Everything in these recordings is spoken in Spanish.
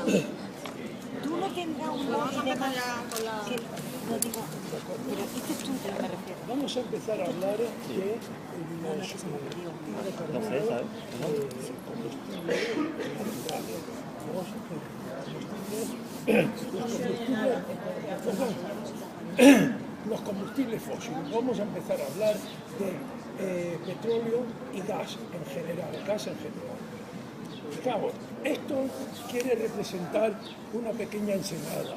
Tú no tendrás un lobby de más que... No digo, pero este estudio me refiero. Vamos a empezar a hablar de los los combustibles fósiles. Vamos a empezar a hablar de petróleo y gas en general, Fijaos, esto quiere representar una pequeña ensenada,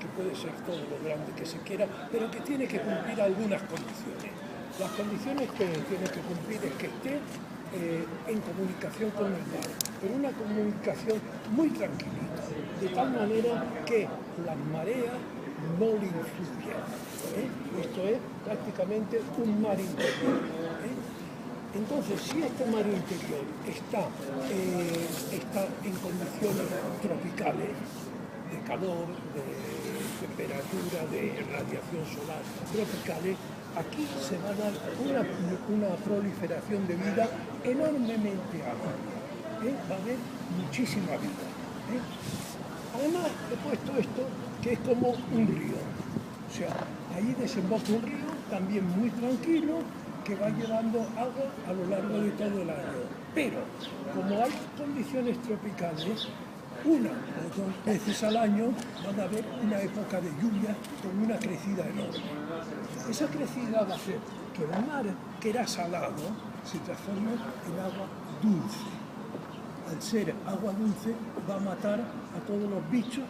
que puede ser todo lo grande que se quiera, pero que tiene que cumplir algunas condiciones. Las condiciones que tiene que cumplir es que esté en comunicación con el mar, pero una comunicación muy tranquilita, de tal manera que las mareas no le influyen. Esto es prácticamente un mar interior. Entonces, si este mar interior está en condiciones tropicales, de calor, de temperatura, de radiación solar tropicales, aquí se va a dar una proliferación de vida enormemente amplia. Va a haber muchísima vida. Además, he puesto esto que es como un río. O sea, ahí desemboca un río también muy tranquilo, que va llevando agua a lo largo de todo el año. Pero, como hay condiciones tropicales, una o dos veces al año van a haber una época de lluvia con una crecida enorme. Esa crecida va a hacer que el mar, que era salado, se transforme en agua dulce. Al ser agua dulce, va a matar a todos los bichos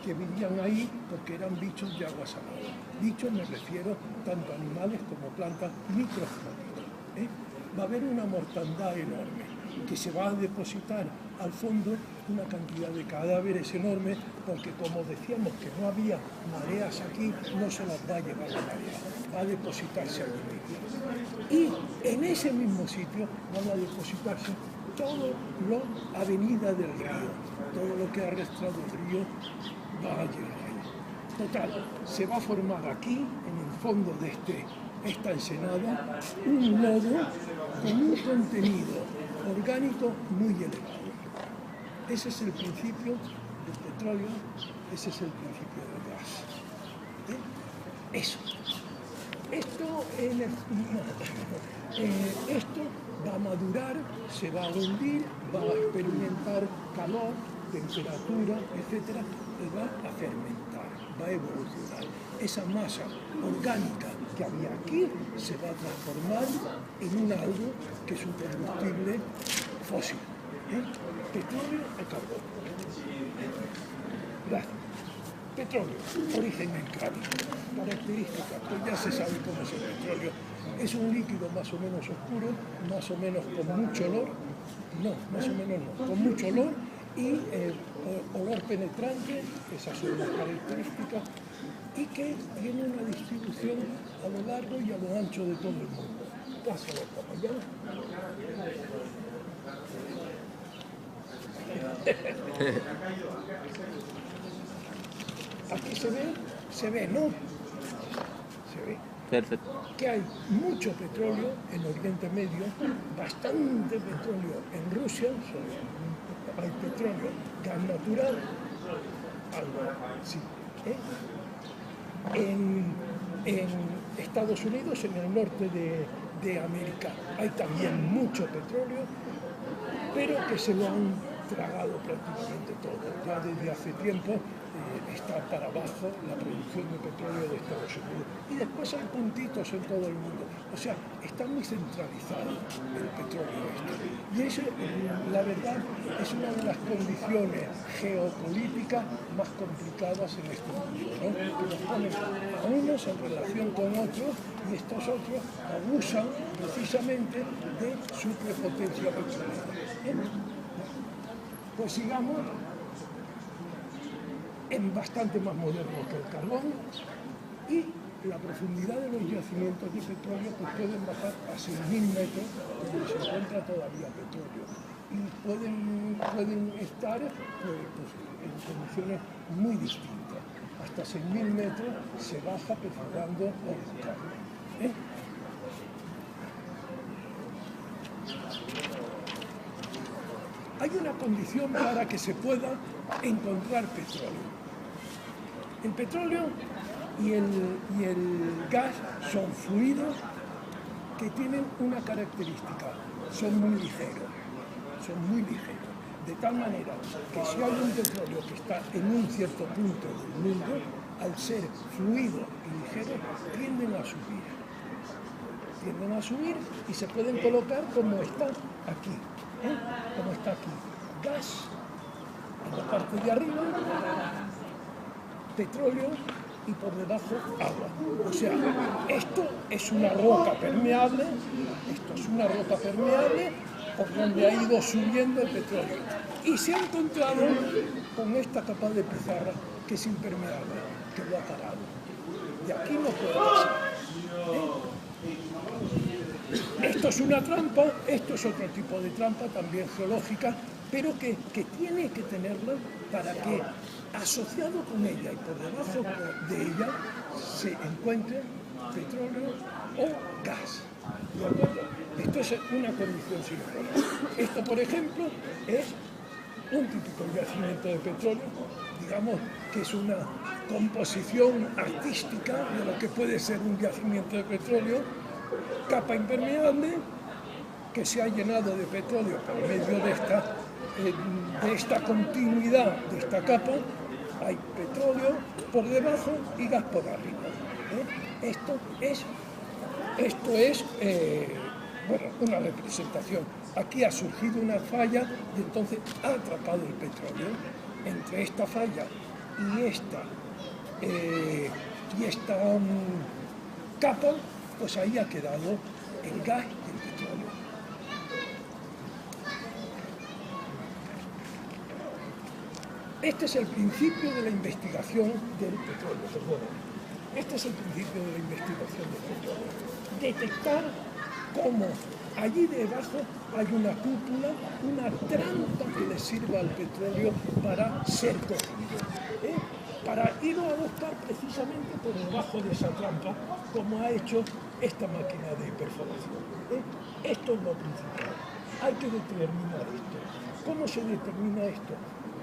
que vivían ahí, porque eran bichos de agua salada. Bichos me refiero tanto a animales como plantas microscópicas. Va a haber una mortandad enorme, que se va a depositar al fondo una cantidad de cadáveres enormes, porque como decíamos que no había mareas aquí, no se las va a llevar la marea, va a depositarse allí mismo. Y en ese mismo sitio van a depositarse todo lo avenida del río, todo lo que ha arrastrado el río va a llegar ahí. Total, se va a formar aquí, en el fondo de esta ensenada, un lodo con un contenido orgánico muy elevado. Ese es el principio del petróleo, ese es el principio del gas. Eso. Esto va a madurar, se va a hundir, va a experimentar calor, temperatura, etc. Y va a fermentar, va a evolucionar. Esa masa orgánica que había aquí se va a transformar en algo que es un combustible fósil. Petróleo o carbón. Petróleo, origen en Cali. Características, pues ya se sabe cómo es el petróleo. Es un líquido más o menos oscuro, más o menos con mucho olor. No, más o menos no, con mucho olor y olor penetrante, esas son las características, y que tiene una distribución a lo largo y a lo ancho de todo el mundo. Pásalo para allá. Aquí se ve, ¿no? Se ve. Perfecto. Que hay mucho petróleo en Oriente Medio, bastante petróleo en Rusia, hay petróleo, gas natural, algo sí. En Estados Unidos, en el norte de América, hay también mucho petróleo, pero que se lo han tragado prácticamente todo. Ya desde hace tiempo está para abajo la producción de petróleo de Estados Unidos. Y después hay puntitos en todo el mundo. O sea, está muy centralizado el petróleo este. Y eso, la verdad, es una de las condiciones geopolíticas más complicadas en este mundo, ¿no? Que nos ponen a unos en relación con otros, y estos otros abusan precisamente de su prepotencia petrolera. Pues sigamos en bastante más moderno que el carbón, y la profundidad de los yacimientos de petróleo pues pueden bajar a 6.000 metros, donde se encuentra todavía petróleo, y pueden estar pues, en condiciones muy distintas. Hasta 6.000 metros se baja perforando o buscando. Hay hay una condición para que se pueda encontrar petróleo. El petróleo y el gas son fluidos que tienen una característica, son muy ligeros, de tal manera que si hay un petróleo que está en un cierto punto del mundo, al ser fluido y ligero, tienden a subir y se pueden colocar como está aquí, como está aquí, gas en la parte de arriba, petróleo y por debajo agua. O sea, esto es una roca permeable, por donde ha ido subiendo el petróleo. Y se ha encontrado con esta capa de pizarra que es impermeable, que lo ha parado. De aquí no puede pasar. Esto es una trampa, esto es otro tipo de trampa, también geológica, pero que tiene que tenerla para que, asociado con ella y por debajo de ella, se encuentre petróleo o gas. ¿De acuerdo? Esto es una condición sine qua non. Esto, por ejemplo, es un típico yacimiento de petróleo, digamos que es una composición artística de lo que puede ser un yacimiento de petróleo, capa impermeable que se ha llenado de petróleo por medio de esta continuidad de esta capa. Hay petróleo por debajo y gas por arriba. Esto es bueno, una representación. Aquí ha surgido una falla y entonces ha atrapado el petróleo. Entre esta falla y esta capa, pues ahí ha quedado el gas y el petróleo. Este es el principio de la investigación del petróleo, perdón. Este es el principio de la investigación del petróleo. Detectar cómo allí debajo hay una cúpula, una trampa que le sirva al petróleo para ser cogido. Para irlo a buscar precisamente por debajo de esa trampa, como ha hecho esta máquina de perforación. Esto es lo principal. Hay que determinar esto. ¿Cómo se determina esto?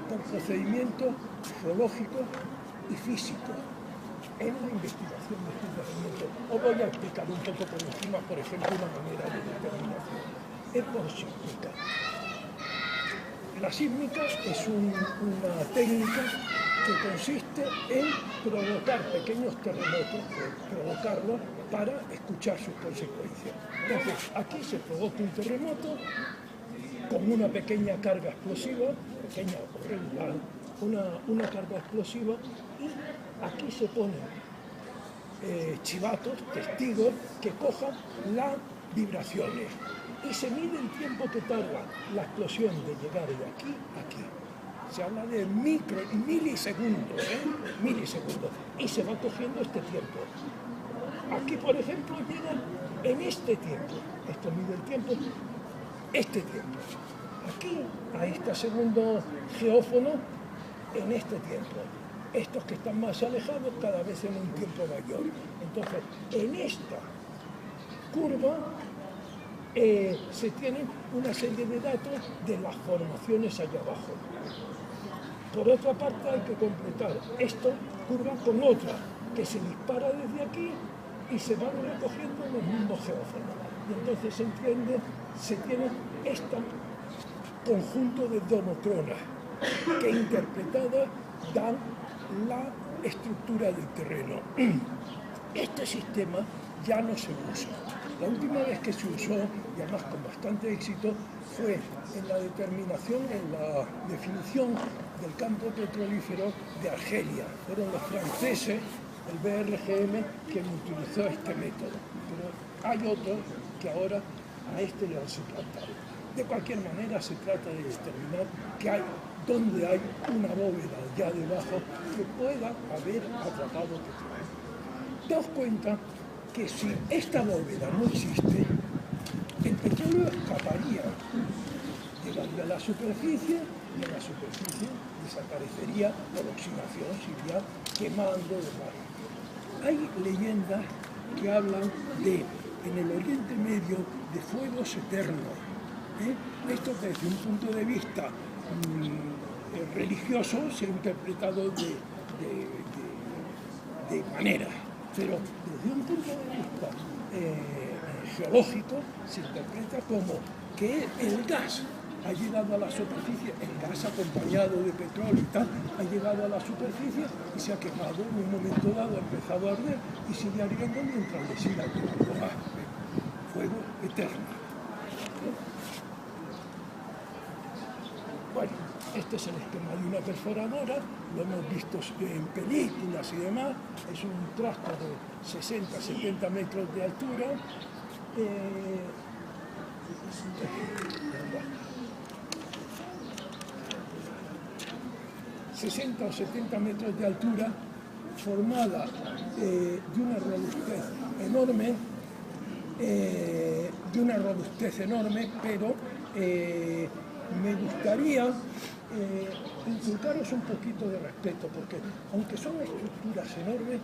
Por procedimientos geológicos y físicos. En la investigación de estos yacimientos, os voy a explicar un poco por encima, por ejemplo, una manera de determinación. Es por sísmica. La sísmica es una técnica que consiste en provocar pequeños terremotos, provocarlos para escuchar sus consecuencias. Entonces, aquí se provoca un terremoto con una pequeña carga explosiva, pequeña o regular, una carga explosiva, y aquí se ponen chivatos, testigos, que cojan las vibraciones y se mide el tiempo que tarda la explosión de llegar de aquí a aquí. Se habla de milisegundos, milisegundos, y se va cogiendo este tiempo. Aquí, por ejemplo, llega en este tiempo, esto mide el tiempo, este tiempo. Aquí, a este segundo geófono, en este tiempo. Estos que están más alejados, cada vez en un tiempo mayor. Entonces, en esta curva se tienen una serie de datos de las formaciones allá abajo. Por otra parte, hay que completar esta curva con otra, que se dispara desde aquí y se van recogiendo en los mismos geófonos. Y entonces se tiene este conjunto de domocronas, que interpretadas dan la estructura del terreno. Este sistema ya no se usa. La última vez que se usó, y además con bastante éxito, fue en la determinación, en la definición del campo petrolífero de Argelia. Fueron los franceses, el BRGM, quien utilizó este método. Pero hay otros que ahora a este le han suplantado. De cualquier manera, se trata de determinar dónde hay una bóveda ya debajo que pueda haber atrapado petróleo. Daos cuenta que si esta bóveda no existe, el petróleo escaparía, llegaría a la superficie y en la superficie desaparecería por oxidación, se iría quemando de mar. Hay leyendas que hablan en el Oriente Medio, de fuegos eternos, Esto desde un punto de vista religioso se ha interpretado de manera, pero desde un punto de vista geológico se interpreta como que el gas ha llegado a la superficie, el gas acompañado de petróleo y tal, ha llegado a la superficie y se ha quemado, en un momento dado ha empezado a arder y sigue ardiendo mientras le siga llegando gas, fuego eterno. Bueno, este es el esquema de una perforadora, lo hemos visto en películas y demás, es un trasto de 60-70 metros de altura, 60 o 70 metros de altura, formada de una robustez enorme, pero me gustaría inculcaros un poquito de respeto, porque aunque son estructuras enormes,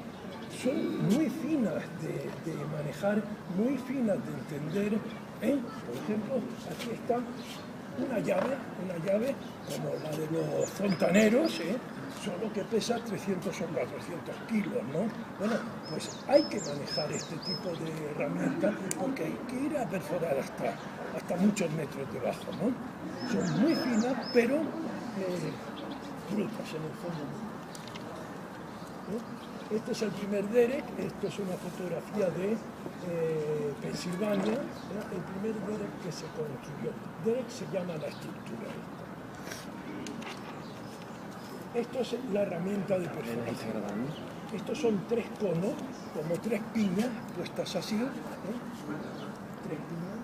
son muy finas de manejar, muy finas de entender. Por ejemplo, aquí está una llave como la de los fontaneros, solo que pesa 300 o 400 kilos, ¿no? Bueno, pues hay que manejar este tipo de herramientas porque hay que ir a perforar hasta muchos metros debajo, ¿no? Son muy finas, pero brutas en el fondo. Este es el primer derek, esto es una fotografía de Pensilvania, el primer derek que se construyó. Derek se llama la estructura. Esto es la herramienta de perforación. Estos son 3 conos, como 3 piñas puestas así. 3 piñas,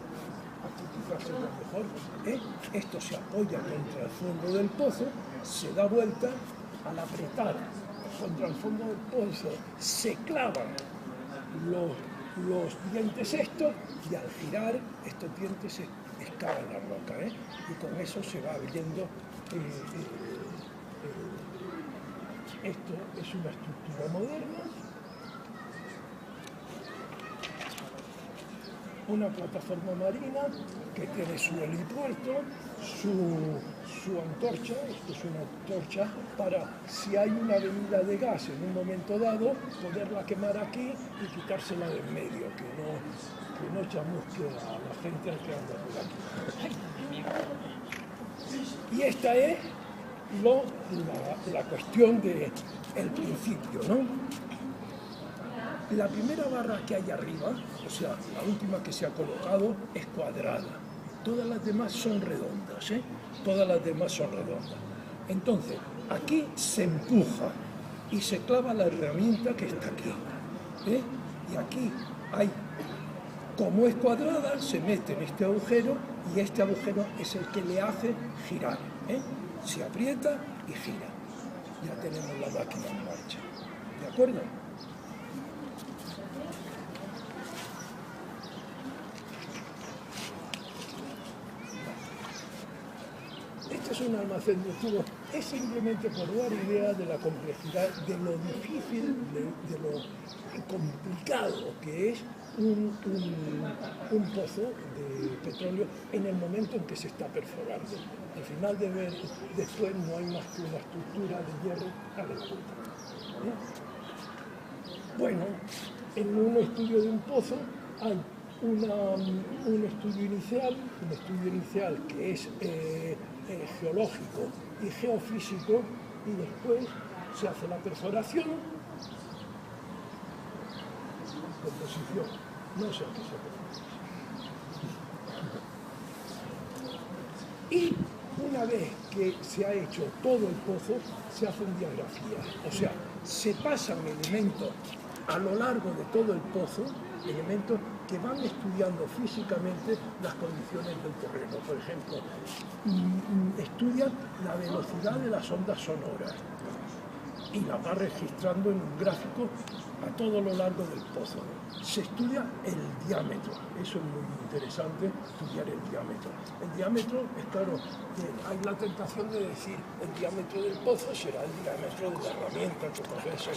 aquí quizás se ve mejor. Esto se apoya contra el fondo del pozo, se da vuelta al apretar contra el fondo del pozo, se clavan los dientes estos y al girar estos dientes se excavan la roca, y con eso se va abriendo. Esto es una estructura moderna, una plataforma marina que tiene su helipuerto, su antorcha. Esto es una antorcha para, si hay una venida de gas en un momento dado, poderla quemar aquí y quitársela de en medio, que no chamusque a la gente al que anda por aquí. Y esta es la cuestión del principio, ¿no? La primera barra que hay arriba, o sea, la última que se ha colocado, es cuadrada. Todas las demás son redondas, Todas las demás son redondas. Entonces, aquí se empuja y se clava la herramienta que está aquí. Y aquí hay, como es cuadrada, se mete en este agujero y este agujero es el que le hace girar. Se aprieta y gira. Ya tenemos la máquina en marcha. ¿De acuerdo? Este es un almacén de tubos. Es simplemente por dar idea de la complejidad, de lo difícil, de lo complicado que es un pozo de petróleo en el momento en que se está perforando. Al final después no hay más que una estructura de hierro a la punta. Bueno, en un estudio de un pozo hay un estudio inicial que es geológico y geofísico, y después se hace la perforación, composición, no sé qué se hace. Y una vez que se ha hecho todo el pozo, se hacen diagrafías, o sea, se pasan elementos a lo largo de todo el pozo, elementos que van estudiando físicamente las condiciones del terreno. Por ejemplo, estudian la velocidad de las ondas sonoras y las va registrando en un gráfico a todo lo largo del pozo. Se estudia el diámetro, eso es muy interesante, estudiar el diámetro. El diámetro, es claro, hay la tentación de decir el diámetro del pozo será el diámetro de la herramienta que coges,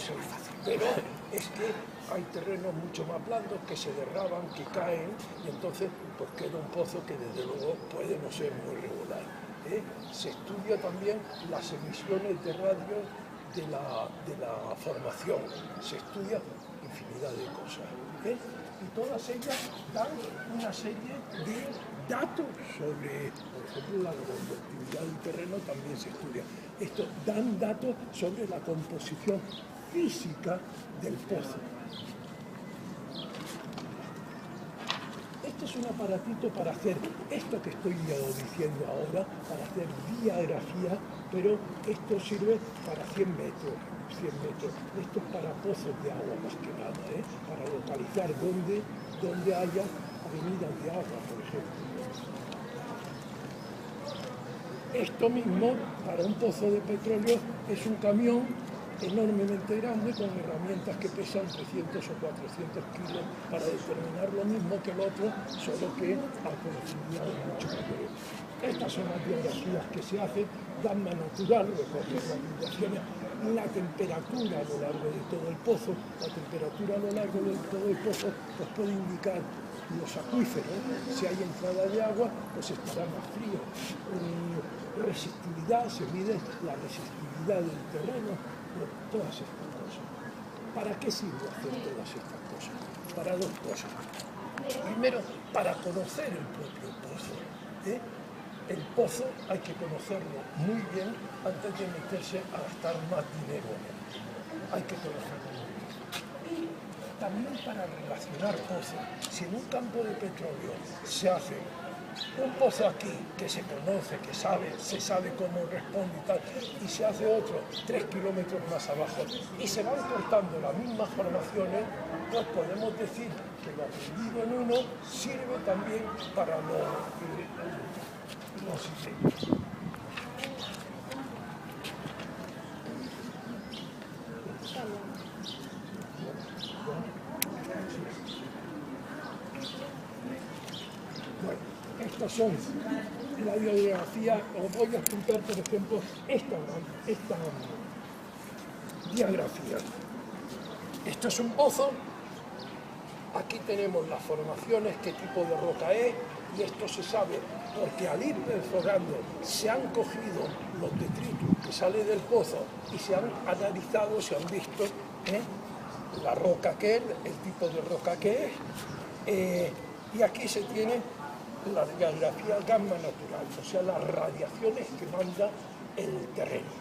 pero es que hay terrenos mucho más blandos que se derraban, que caen, y entonces pues queda un pozo que desde luego puede no ser muy regular. Se estudia también las emisiones de radio de la formación, se estudia infinidad de cosas, y todas ellas dan una serie de datos sobre, por ejemplo, la conductividad del terreno también se estudia. Esto dan datos sobre la composición física del pozo. Este es un aparatito para hacer esto que estoy diciendo ahora, para hacer diagrafía, pero esto sirve para 100 metros. Esto es para pozos de agua más que nada, para localizar dónde haya avenidas de agua, por ejemplo. Esto mismo, para un pozo de petróleo, es un camión enormemente grande con herramientas que pesan 300 o 400 kilos para determinar lo mismo que el otro, solo que a profundidades mucho mayores. Estas son las biografías que se hacen, gamma natural, recoger las vibraciones, la temperatura a lo largo de todo el pozo. La temperatura a lo largo de todo el pozo pues puede indicar los acuíferos. Si hay entrada de agua, pues estará más frío. Resistividad, se mide la resistividad del terreno, todas estas cosas. ¿Para qué sirve hacer todas estas cosas? Para dos cosas. Primero, para conocer el propio pozo. El pozo hay que conocerlo muy bien antes de meterse a gastar más dinero en él. Hay que conocerlo muy bien. Y también para relacionar pozos. Si en un campo de petróleo se hace un pozo aquí que se conoce, que se sabe cómo responde y tal, y se hace otro 3 kilómetros más abajo, y se van cortando las mismas formaciones, pues podemos decir que lo aprendido en uno sirve también para los sistemas. Bueno, estas son la biografía. Os voy a explicar, por ejemplo, esta diagrafía. Esto es un pozo. Aquí tenemos las formaciones, qué tipo de roca es, y esto se sabe porque al ir perforando se han cogido los detritus que salen del pozo y se han analizado, se han visto la roca que es, el tipo de roca que es, y aquí se tiene la radiografía gamma natural, o sea, las radiaciones que manda el terreno.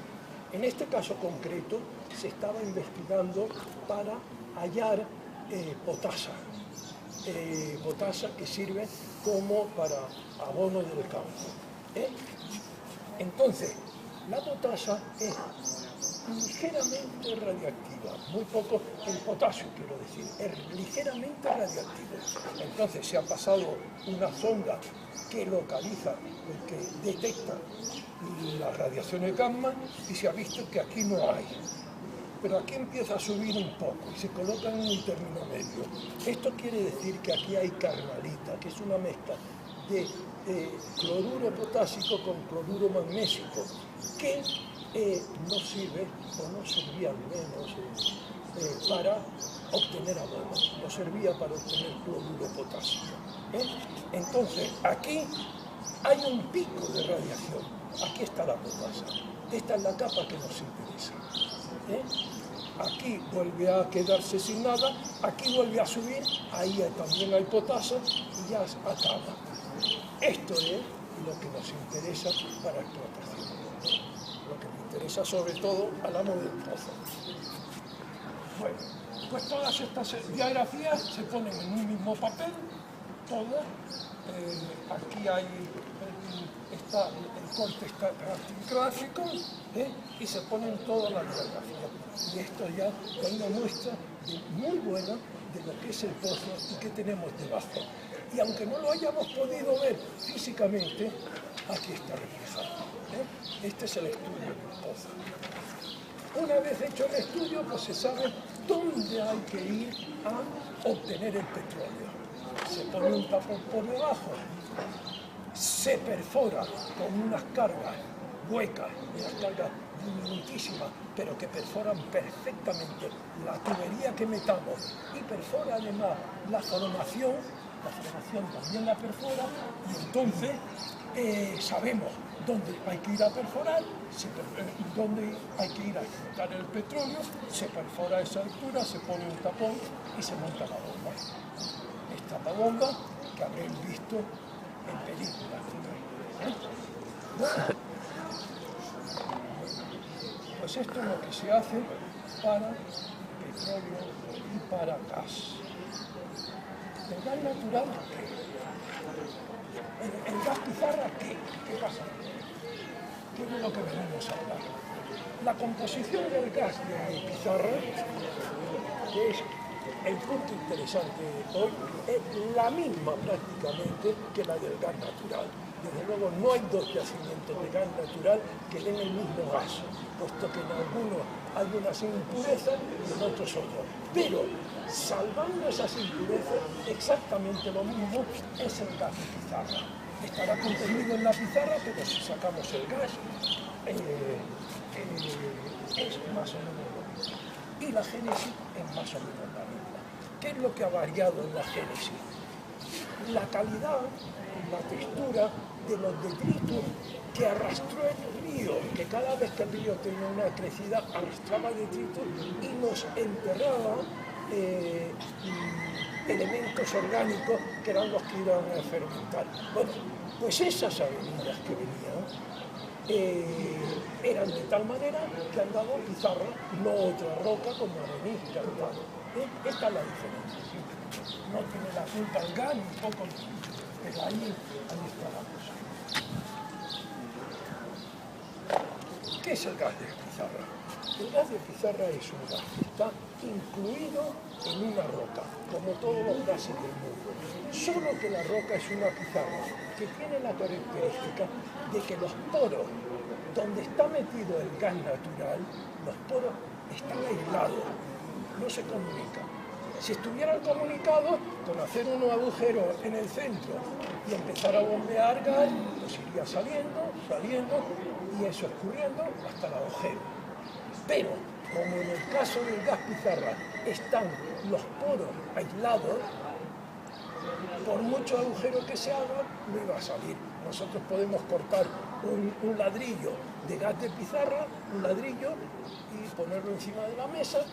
En este caso concreto se estaba investigando para hallar potasa, potasa que sirve como para abono del campo. Entonces, la potasa es ligeramente radiactiva, muy poco, el potasio quiero decir, es ligeramente radiactivo. Entonces se ha pasado una sonda que localiza, que detecta las radiaciones gamma y se ha visto que aquí no hay. Pero aquí empieza a subir un poco y se coloca en un término medio. Esto quiere decir que aquí hay carnalita, que es una mezcla de cloruro potásico con cloruro magnésico, que no sirve o no servía al menos para obtener abono, no servía para obtener cloruro potásico. Entonces, aquí hay un pico de radiación, aquí está la potasa, esta es la capa que nos interesa. Aquí vuelve a quedarse sin nada, aquí vuelve a subir, ahí también hay potasa y ya acaba. Esto es lo que nos interesa para explotación. Lo que me interesa sobre todo al amo del pozo. Bueno, pues todas estas diagrafías se ponen en un mismo papel, todas. Aquí hay el corte está gráfico, y se ponen todas las diagrafías. Y esto ya da una muestra muy buena de lo que es el pozo y qué tenemos debajo. Y aunque no lo hayamos podido ver físicamente, aquí está reflejado. Este es el estudio del pozo. Una vez hecho el estudio, pues se sabe dónde hay que ir a obtener el petróleo. Se pone un tapón por debajo, se perfora con unas cargas huecas, unas cargas diminutísimas, pero que perforan perfectamente la tubería que metamos y perfora además la formación también la perfora, y entonces sabemos dónde hay que ir a perforar, dónde hay que ir a explotar el petróleo, se perfora a esa altura, se pone un tapón y se monta la bomba. Esta bomba que habréis visto en películas. Bueno, pues esto es lo que se hace para petróleo y para gas. El gas natural, ¿qué? El gas pizarra, ¿qué pasa? ¿Qué es de lo que venimos a hablar? La composición del gas de pizarra, que es el punto interesante hoy, es la misma prácticamente que la del gas natural. Desde luego no hay dos yacimientos de gas natural que den el mismo gas, puesto que en algunos hay unas impurezas y en otros otros. Pero salvando esas impurezas, exactamente lo mismo es el gas de pizarra. Estará contenido en la pizarra, pero si sacamos el gas, es más o menos lo mismo. Y la génesis es más o menos la misma. ¿Qué es lo que ha variado en la génesis? La calidad, la textura de los detritos que arrastró el río, que cada vez que el río tenía una crecida arrastraba detritos y nos enterraba elementos orgánicos que eran los que iban a fermentar. Bueno, pues esas avenidas que venían eran de tal manera que han dado pizarra, no otra roca como arenisca y tal. Esta es la diferencia. ¿Sí? No tiene la culpa el gas, ni poco, pero ahí está la cosa. ¿Qué es el gas de pizarra? El gas de pizarra es un gas que está incluido en una roca, como todos los gases del mundo. Solo que la roca es una pizarra que tiene la característica de que los poros, donde está metido el gas natural, los poros están aislados, no se comunican. Si estuvieran comunicados, con hacer unos agujeros en el centro y empezar a bombear gas, pues iría saliendo y eso escurriendo hasta el agujero. Pero, como en el caso del gas pizarra están los poros aislados, por mucho agujero que se haga, no iba a salir. Nosotros podemos cortar un ladrillo de gas de pizarra, un ladrillo, y ponerlo encima de la mesa.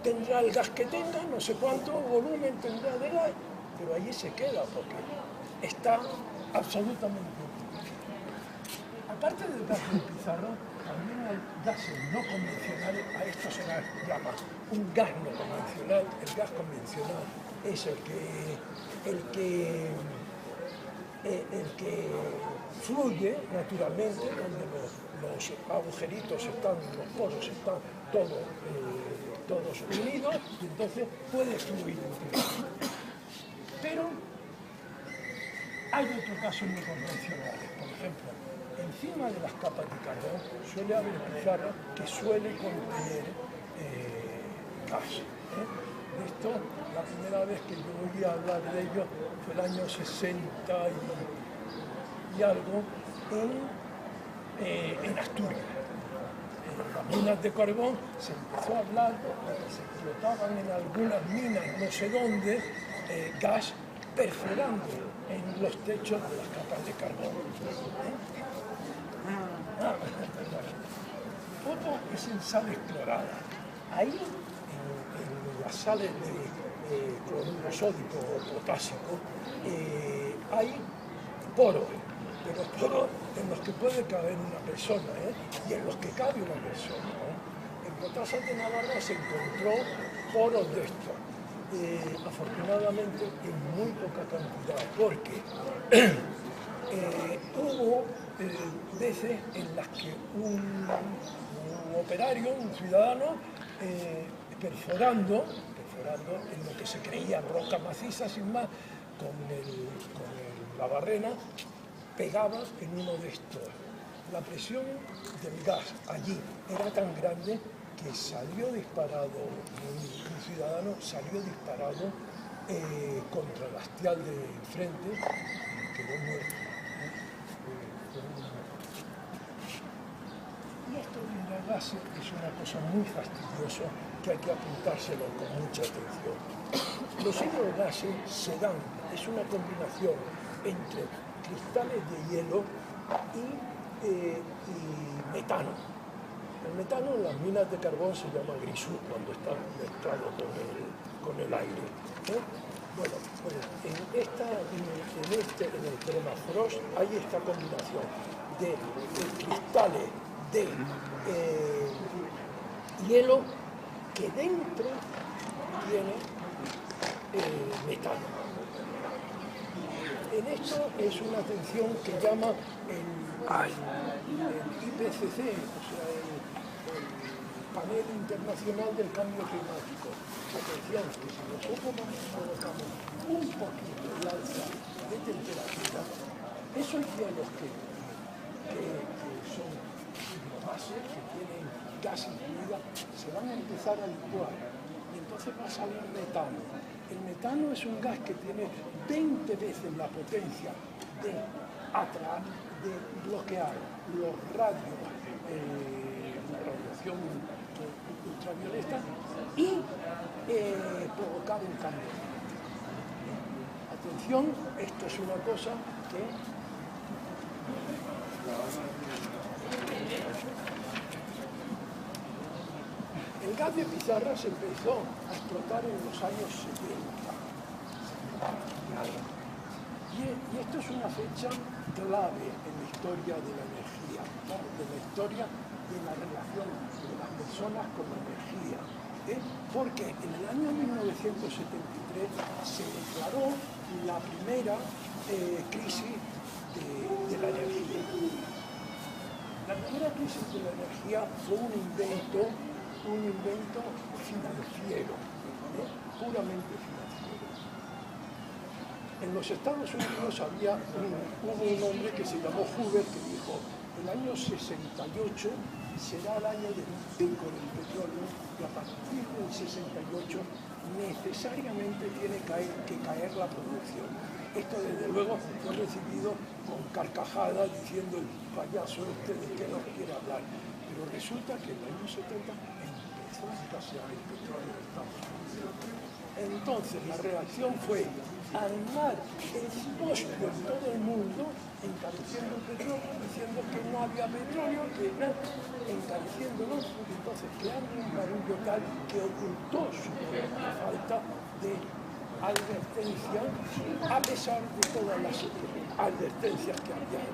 Tendrá el gas que tenga, no sé cuánto volumen tendrá de gas, pero allí se queda porque está absolutamente purificado. Aparte del gas de pizarra, también hay gases no convencionales, a esto se les llama un gas no convencional. El gas convencional es el que fluye naturalmente, donde los agujeritos están, los poros están todos unidos, y entonces puede fluir. Pero hay otros gases no convencionales. Por ejemplo, encima de las capas de carbón suele haber pizarra que suele contener gas. Esto, la primera vez que yo oí hablar de ello fue el año 60 y algo en Asturias. En las minas de carbón se empezó a hablar de que se explotaban en algunas minas, no sé dónde, gas perforando en los techos de las capas de carbón. Otro es en sales cloradas. Ahí, en las sales de cloruro sódico o potásico, hay poros, pero poros en los que puede caber una persona, y en los que cabe una persona. En Potasa de Navarra se encontró poros de estos, afortunadamente en muy poca cantidad, porque hubo veces en las que un operario, un ciudadano, perforando en lo que se creía roca maciza sin más, con la barrena, pegaba en uno de estos. La presión del gas allí era tan grande que salió disparado, un ciudadano salió disparado contra el hastial de enfrente, quedó muerto. Y esto del hidrogase es una cosa muy fastidiosa que hay que apuntárselo con mucha atención. Los hidrogases se dan, es una combinación entre cristales de hielo y metano. El metano en las minas de carbón se llama grisú cuando está mezclado con el aire. Bueno, pues en el permafrost hay esta combinación de cristales de hielo que dentro tiene metano. En esto es una atención que llama el IPCC, o sea, el Panel Internacional del Cambio Climático. Atención, que si nosotros colocamos un poquito el alza de temperatura, esos hielos que son hidrogases, que tienen gas incluida, se van a empezar a licuar y entonces va a salir metano. El metano es un gas que tiene 20 veces la potencia de bloquear los radios, la radiación ultravioleta y provocar un cambio. Atención, esto es una cosa que el gas de pizarra se empezó a explotar en los años 70. Y esto es una fecha clave en la historia de la energía, ¿no? De la historia de la relación de las personas con la energía. Porque en el año 1973 se declaró la primera crisis de la energía. La primera crisis de la energía fue un invento financiero, puramente financiero. En los Estados Unidos hubo un hombre que se llamó Hoover que dijo: el año 68 será el año del pico del petróleo y a partir del 68 necesariamente tiene que caer la producción. Esto desde luego fue recibido con carcajadas diciendo el payaso este de que nos quiere hablar. Pero resulta que en el año 70 empezó a escasear el petróleo de Estados Unidos. Entonces la reacción fue armar el bosque en todo el mundo, encareciendo el petróleo, diciendo que no había petróleo, que no, encareciéndolo, y entonces creando un barullo tal que ocultó su falta de advertencia, a pesar de todas las advertencias que había.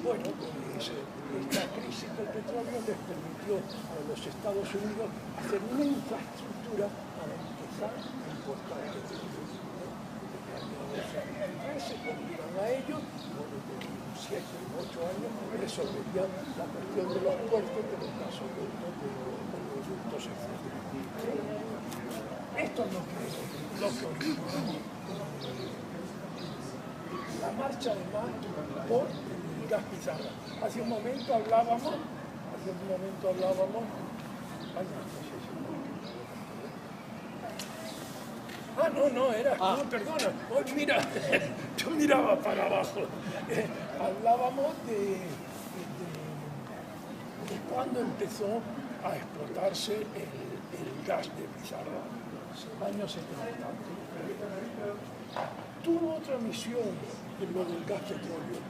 Bueno, pues esta crisis del petróleo les permitió a los Estados Unidos hacer una infraestructura para empezar a importar petróleo. Se combinan a ellos, en 7 u 8 años resolverían la cuestión de los puertos, de los gasoductos, de los oleoductos, etc. Esto es lo que originó la marcha de Manto por el gas pizarra. Hace un momento hablábamos, no, era, no, perdona, oh, mira, yo miraba para abajo. Hablábamos de cuando empezó a explotarse el gas de pizarra, años 70. Tuvo otra misión en lo del gas petróleo,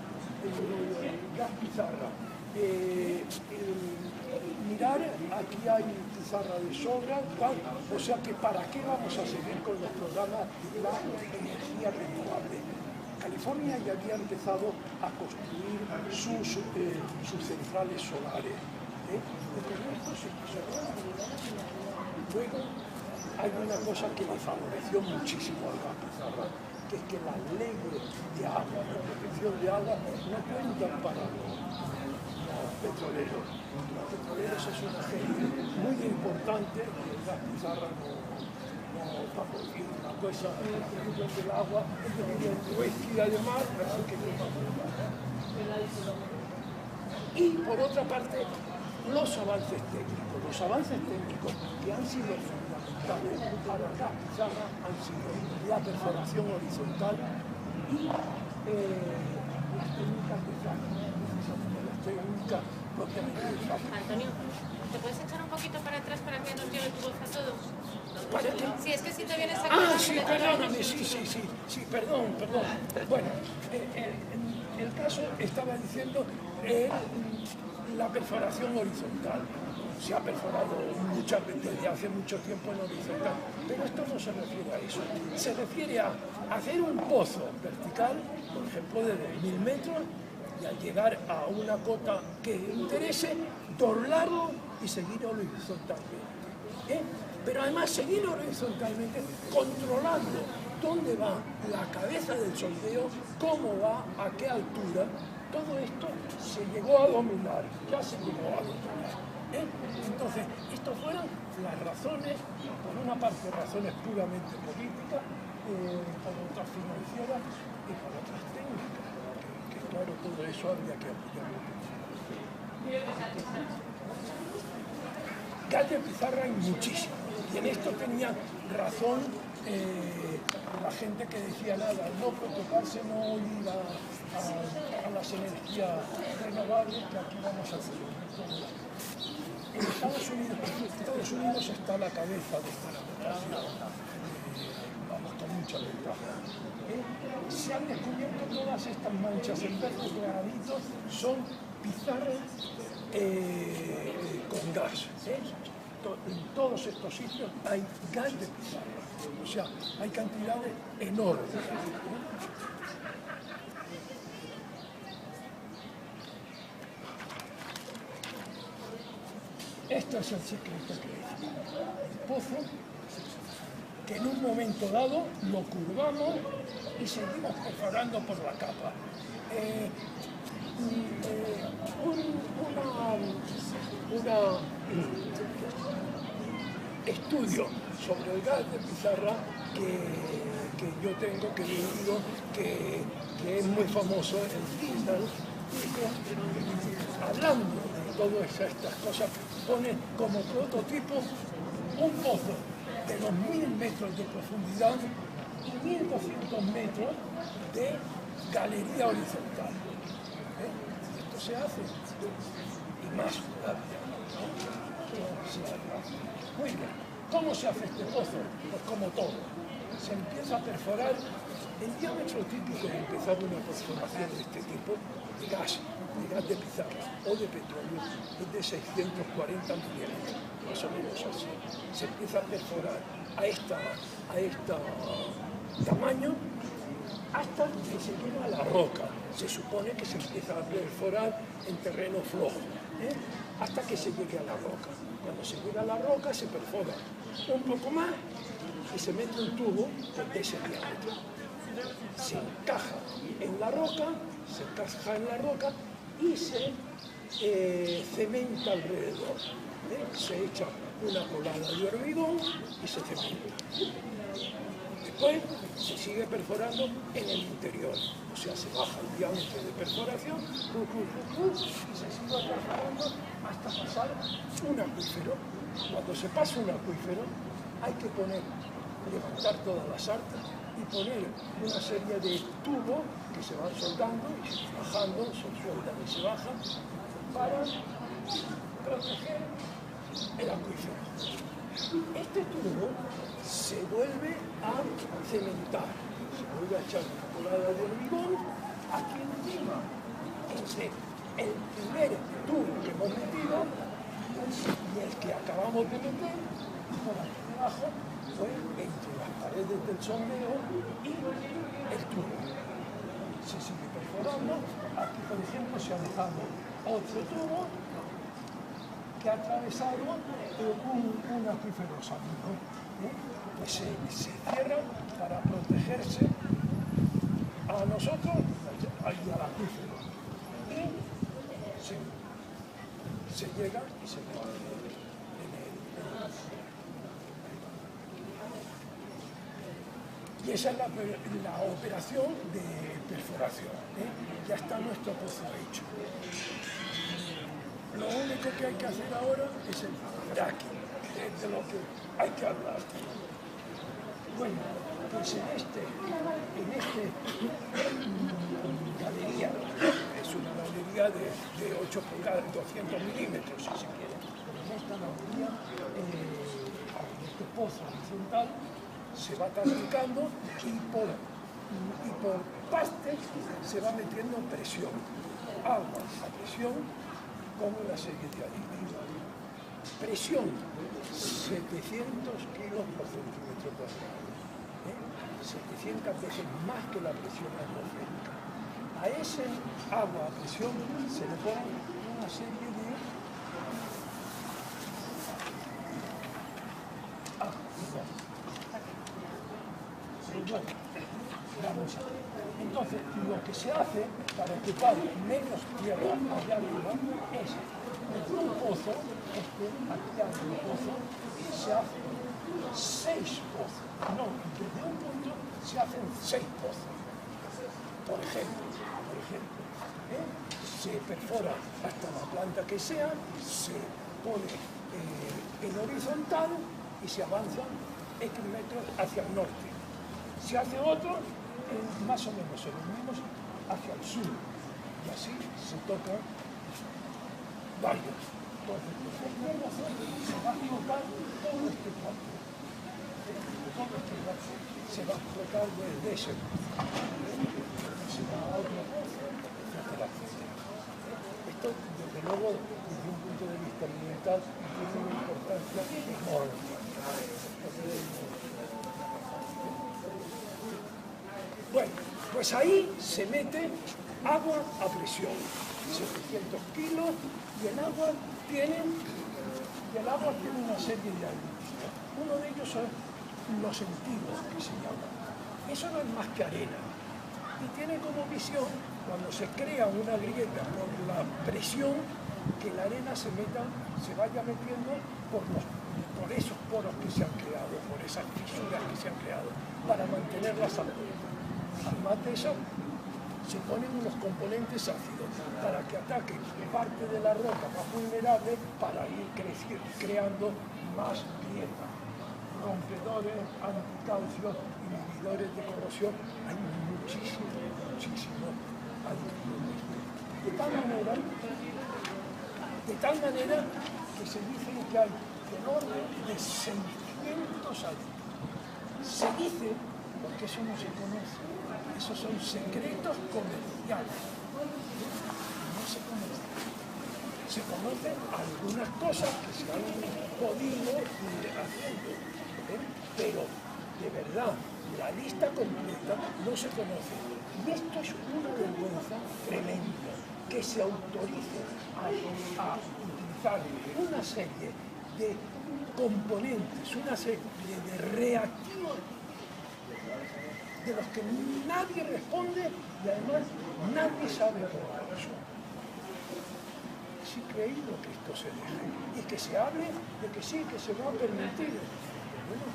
en lo del gas pizarra. Mirar, aquí hay pizarra de sobra, tal, o sea que ¿para qué vamos a seguir con los programas de la energía renovable? California ya había empezado a construir sus centrales solares. Luego hay una cosa que le favoreció muchísimo al gas pizarra, que es que las leyes de agua, de protección de agua, no cuentan para los petroleros. Los petroleros es una gente muy importante, el gas pizarra no está por decir una cosa, la protección del agua, no es vida de mar, así que no va a. Y por otra parte, los avances técnicos que han sido fundamentales para la pizarra han sido la perforación horizontal y las técnicas de fracking, precisamente las técnicas propiamente de fracking. Antonio, ¿te puedes echar un poquito para atrás para que nos lleve tu voz a todos? ¿Para qué? Sí, es que si te vienes a Sí, perdóname, sí, perdón. Bueno, el caso estaba diciendo la perforación horizontal. Se ha perforado muchas veces desde hace mucho tiempo en horizontal, pero esto no se refiere a eso. Se refiere a hacer un pozo vertical, por ejemplo, de 2000 metros, y al llegar a una cota que interese, doblarlo y seguir horizontalmente. Pero además seguir horizontalmente controlando dónde va la cabeza del sondeo, cómo va, a qué altura. Todo esto se llegó a dominar, ya se llegó a dominar. Entonces, estas fueron las razones, por una parte razones puramente políticas, por otras financieras y por otras técnicas, que claro, todo eso habría que apoyarlo. Gas de pizarra hay muchísimo, y en esto tenía razón la gente que decía nada, no preocuparse, no ir a las energías renovables, que aquí vamos a hacer. En Estados Unidos está a la cabeza de esta recuperación, vamos, con mucha ventaja. Se han descubierto todas estas manchas en verde claraditos, son pizarras con gas. En todos estos sitios hay gas de pizarra, o sea, hay cantidades enormes. Este es el secreto que es el pozo, que en un momento dado lo curvamos y seguimos perforando por la capa. Estudio sobre el gas de pizarra que yo tengo, que yo digo que es muy famoso, el Tyndall, hablando de todas estas cosas, pone como prototipo un pozo de 2000 metros de profundidad y 1200 metros de galería horizontal. Esto se hace y más todavía. Muy bien. ¿Cómo se hace este pozo? Pues como todo. Se empieza a perforar. El diámetro típico de empezar una perforación de este tipo, de gas de pizarra o de petróleo, es de 640 milímetros, más o menos así. Se empieza a perforar a este tamaño hasta que se llega a la roca. Se supone que se empieza a perforar en terreno flojo, hasta que se llegue a la roca. Cuando se llega a la roca se perfora un poco más y se mete un tubo de ese diámetro. Se encaja en la roca, y se cementa alrededor. Se echa una colada de hormigón y se cementa. Después se sigue perforando en el interior, o sea, se baja el diámetro de perforación y se sigue perforando hasta pasar un acuífero. Cuando se pasa un acuífero hay que levantar todas las artas y poner una serie de tubos que se van soldando y se van bajando, se sueldan y se bajan para proteger el acuífero. Este tubo se vuelve a cementar, se vuelve a echar una colada de hormigón aquí encima, entre el primer tubo que hemos metido y el que acabamos de meter, por aquí debajo, fue entre las paredes del sondeo y el tubo. Se sigue perforando. Aquí, por ejemplo, se ha dejado otro tubo que ha atravesado un acuífero salino. Pues se cierra para protegerse a nosotros y al acuífero. Y se llega y se mete en el y esa es la operación de perforación. Ya está nuestro pozo hecho. Lo único único que hay que hacer ahora es el fracking, que es de lo que hay que hablar. Bueno, pues en esta galería, es una galería de 8 pulgadas, 200 milímetros, si se quiere, pero en esta galería, este pozo horizontal se va traficando y por partes se va metiendo presión, agua a presión con una serie de aditivos. Presión, 700 kilos por centímetro cuadrado. 700 veces más que la presión atmosférica. A ese agua a presión se le pone una serie de... Entonces, lo que se hace para ocupar menos tierra allá arriba es, desde un pozo, aquí hay un pozo, se hacen 6 pozos. No, desde un punto se hacen 6 pozos. Por ejemplo, se perfora hasta la planta que sea, se pone en horizontal y se avanza X metros hacia el norte. Se hace otro más o menos en los mismos hacia el sur y así se tocan varios. Entonces, se va a explotar todo este campo. Todo este campo se va a explotar desde ese pozo. Se va a otro pozo, etcétera, etcétera. Esto, desde luego, desde un punto de vista ambiental, tiene una importancia enorme. Bueno, pues ahí se mete agua a presión, 700 kilos, y el agua tiene una serie de aditivos. Uno de ellos son los sentidos, que se llaman. Eso no es más que arena. Y tiene como visión, cuando se crea una grieta por la presión, que la arena se vaya metiendo por esos poros que se han creado, por esas fisuras que se han creado, para mantenerlas al punto. Además de eso, se ponen unos componentes ácidos para que ataquen parte de la roca más vulnerable para ir creando más grietas. Rompedores, anticalcios, inhibidores de corrosión, hay muchísimos aditivos. De tal manera que se dice que hay del orden de 600 aditivos. Se dice, porque eso no se conoce, esos son secretos comerciales. No se conocen. Se conocen algunas cosas que se han podido ir haciendo, pero de verdad, la lista completa no se conoce. Y esto es una vergüenza tremenda, que se autorice a utilizar una serie de componentes, una serie de reactivos de los que nadie responde y además nadie sabe cómo son. Es increíble que esto se deje y que se hable de que sí, que se va a permitir. Bueno,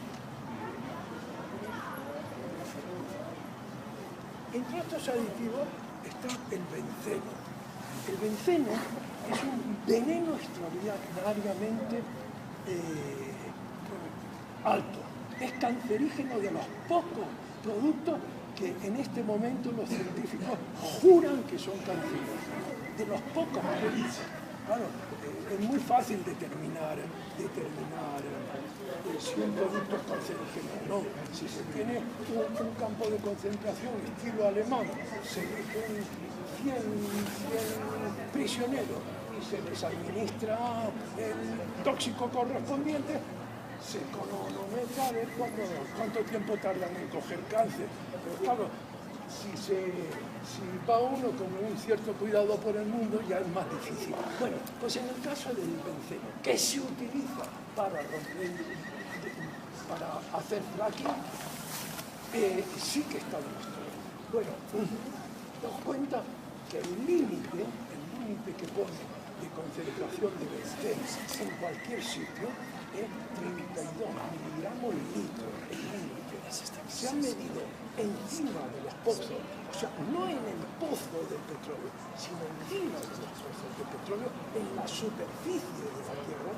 entre estos aditivos está el benceno. El benceno es un veneno extraordinariamente alto. Es cancerígeno de los pocos productos que en este momento los científicos juran que son cancerígenos. De los pocos productos. Claro, es muy fácil determinar si un producto es cancerígeno o no. Si se tiene un campo de concentración estilo alemán, se eligen 100 prisioneros y se les administra el tóxico correspondiente, se cronometra a ver cuánto tiempo tardan en coger cáncer. Pero claro, si va uno con un cierto cuidado por el mundo, ya es más difícil. Bueno, pues en el caso del benceno, que se utiliza para hacer fracking, sí que está demostrado. Bueno, daos cuenta que el límite que pone de concentración de benceno en cualquier sitio es 32 miligramos litro en límite. Se ha medido encima de los pozos, o sea, no en el pozo del petróleo, sino encima de los pozos de petróleo, en la superficie de la Tierra,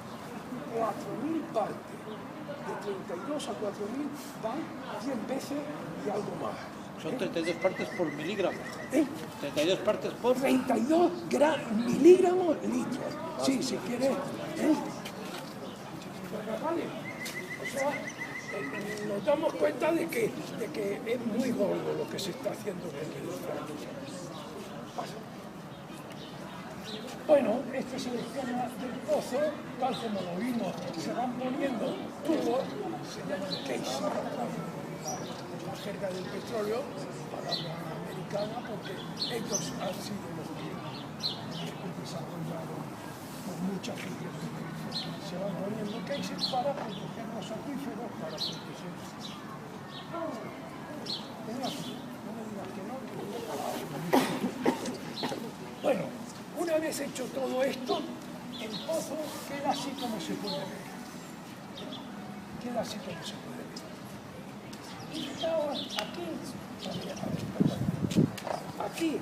4.000 partes. De 32 a 4.000 van 100 veces y algo más. Son 32 partes por miligramo. 32 partes por... 32 miligramos litros. Sí, si quieres. ¿Vale? O sea, nos damos cuenta de que es muy gordo lo que se está haciendo en el Bueno, este es el esquema del pozo, tal como lo vimos, se van poniendo tubos, se llaman casing, la jerga del petróleo, palabra americana, porque ellos han sido los que desarrollaron mucha gente. Se van poniendo casing para proteger los acuíferos, para proteger... No me digas que no, Bueno, una vez hecho todo esto, el pozo queda así como se puede ver. Queda así como se puede ver. Y aquí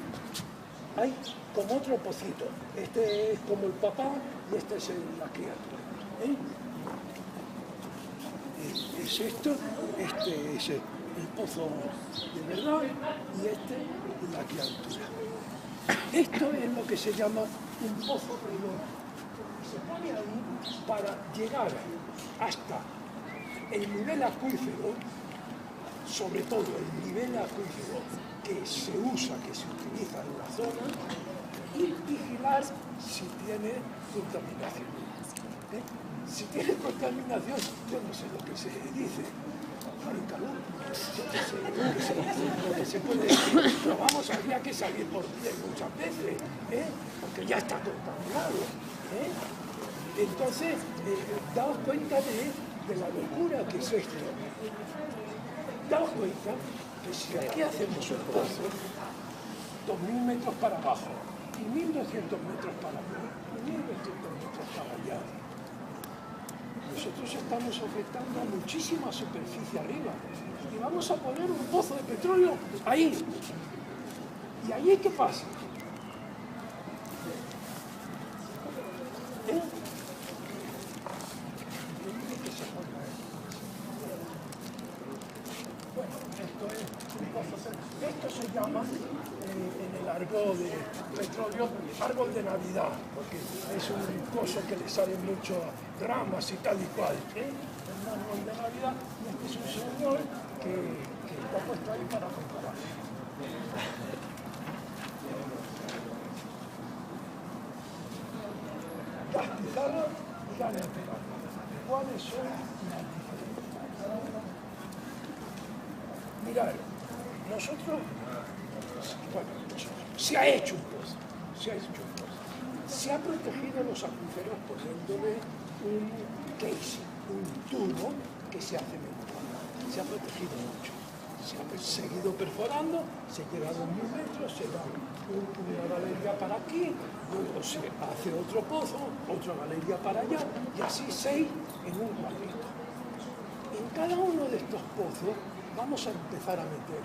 hay como otro pocito. Este es como el papá y este es la criatura. Es esto, este es el pozo de verdad y este la criatura. Esto es lo que se llama un pozo redondo. Se pone ahí para llegar hasta el nivel acuífero, sobre todo el nivel acuífero que se usa, que se utiliza en la zona, y vigilar si tiene contaminación. Si tiene contaminación, yo no sé lo que se dice. Calor, yo no sé lo que se puede decir, pero vamos, habría que salir por pie muchas veces, porque ya está contaminado. Entonces, daos cuenta de la locura que es esto. Daos cuenta que si aquí hacemos un pozo, 2.000 metros para abajo, y 1.200 metros para arriba, y 1.200 metros para allá, nosotros estamos afectando a muchísima superficie arriba y vamos a poner un pozo de petróleo ahí. ¿Y ahí qué pasa? Bueno, esto es un pozo. Esto se llama, en el argot de petróleo, árbol de Navidad, porque es un coso que le sale mucho a ramas y tal y cual. Un árbol de Navidad, y este es un señor que está puesto ahí para comparar. Pastizada y gas natural. ¿Cuáles son las diferencias? Mirad, nosotros, se ha hecho un pozo, se ha protegido los acuíferos poniéndole un casing, un tubo que se hace menor. Se ha protegido mucho. Se ha seguido perforando, se llega a 2.000 metros, se da una galería para aquí, luego se hace otro pozo, otra galería para allá, y así 6 en un cuadrito. En cada uno de estos pozos vamos a empezar a meter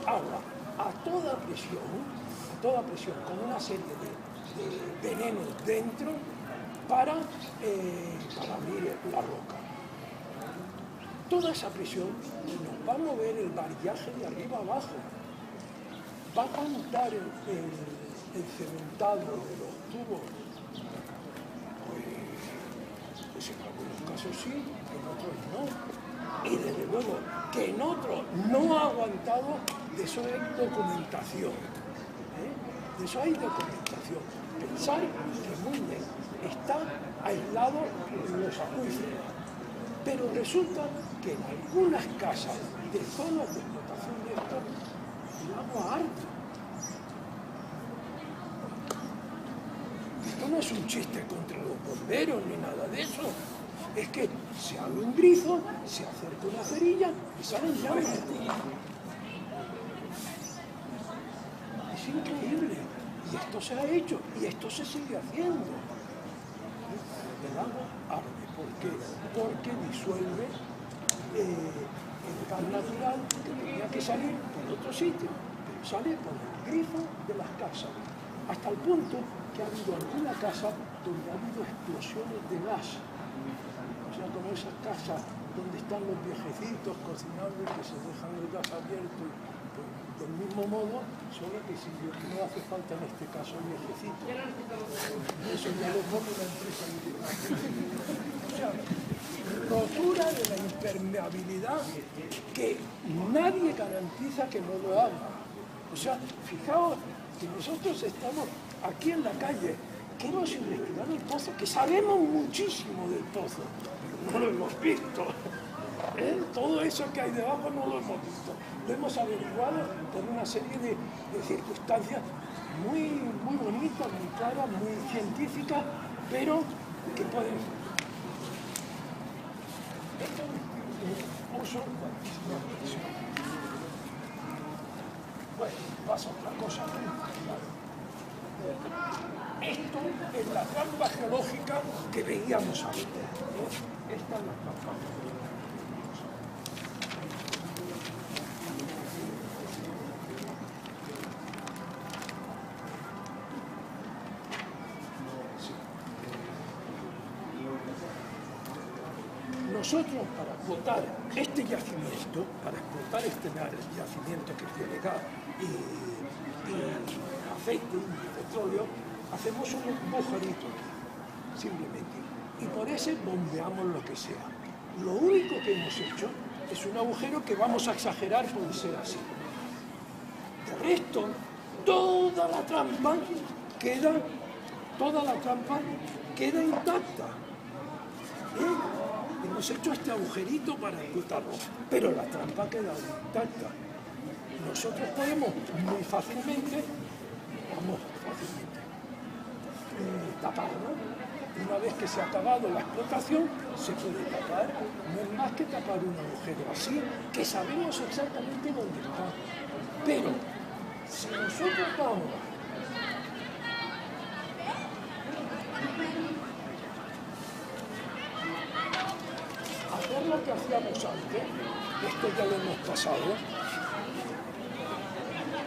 agua a toda presión, con una serie de venenos dentro para abrir la roca. Toda esa presión nos va a mover el varillaje de arriba abajo. Va a cantar el cementado de los tubos. Pues en algunos casos sí, en otros no. Y desde luego que en otros no ha aguantado, de eso hay documentación. De eso hay documentación. Pensar que muy bien está aislado en los acuíferos. Pero resulta que en algunas casas de zonas de explotación de esto, el agua arde. Esto no es un chiste contra los bomberos ni nada de eso. Es que se abre un grifo, se acerca una cerilla y salen llamas. Es increíble. Y Y esto se ha hecho, y esto se sigue haciendo. ¿Verdad? ¿Por qué? Porque disuelve el gas natural que tenía que salir por otro sitio, pero sale por el grifo de las casas. Hasta el punto que ha habido alguna casa donde ha habido explosiones de gas. O sea, como esas casas donde están los viejecitos cocinando y que se dejan el gas abierto. Pues, del mismo modo, solo que si no hace falta en este caso viejecito. Eso ya lo pone la empresa. O sea, rotura de la impermeabilidad que nadie garantiza que no lo haga. O sea, fijaos que nosotros estamos aquí en la calle, que hemos investigado el pozo, que sabemos muchísimo del pozo, pero no lo hemos visto. Todo eso que hay debajo no lo hemos visto. Lo hemos averiguado por una serie de circunstancias muy bonitas, muy claras, muy científicas, pero que pueden... Esto es un uso de altísima presión. Bueno, pasa otra cosa aquí. Esto es la trampa geológica que veíamos antes. Esta es la trampa geológica. Nosotros, para explotar este yacimiento, para explotar este yacimiento que tiene gas y aceite y petróleo, hacemos un agujerito aquí, simplemente. Y por ese bombeamos lo que sea. Lo único que hemos hecho es un agujero que vamos a exagerar por ser así. De resto, toda la trampa queda intacta. Hemos hecho este agujerito para explotarlo, pero la trampa ha quedado intacta. Nosotros podemos muy fácilmente, taparlo. Una vez que se ha acabado la explotación, se puede tapar. No es más que tapar un agujero así, que sabemos exactamente dónde está. Pero, si nosotros vamos hacer lo que hacíamos antes, esto ya lo hemos pasado,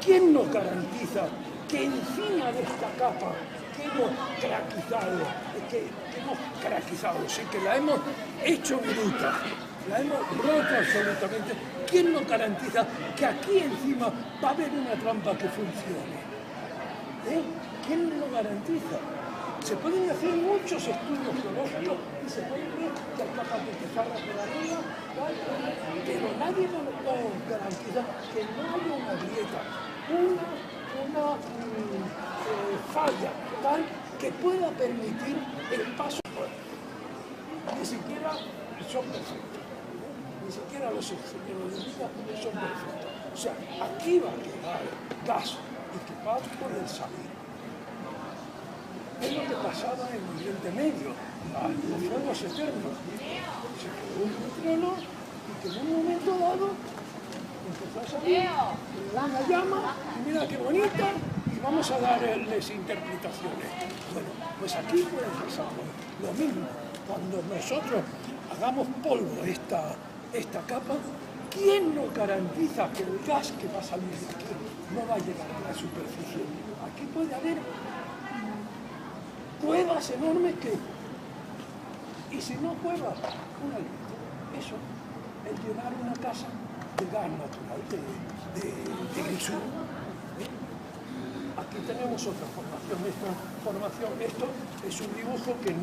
¿quién nos garantiza que encima de esta capa que hemos craquizado, sí, que la hemos hecho bruta, la hemos roto absolutamente, ¿quién nos garantiza que aquí encima va a haber una trampa que funcione? ¿Quién lo garantiza? Se pueden hacer muchos estudios geológicos y se puede ver que hay capas de pizarra por arriba, pero nadie nos garantiza que no haya una grieta, una falla tal que pueda permitir el paso. Ni siquiera son perfectos, ni siquiera los ingenieros de vida son perfectos. O sea, aquí va a quedar gas y que va a poder salir. Es lo que pasaba en Oriente Medio, los fuegos eternos. Se quedó un petróleo y que en un momento dado empezó a salir una llama, y mira qué bonita, y vamos a darles interpretaciones. Bueno, pues aquí puede pasar lo mismo. Cuando nosotros hagamos polvo esta capa, ¿quién nos garantiza que el gas que va a salir de aquí no va a llegar a la superficie? Aquí puede haber cuevas enormes y si no cuevas, una grieta. Eso es llenar una casa de gas natural, de grisú. Aquí tenemos otra formación. Esto es un dibujo que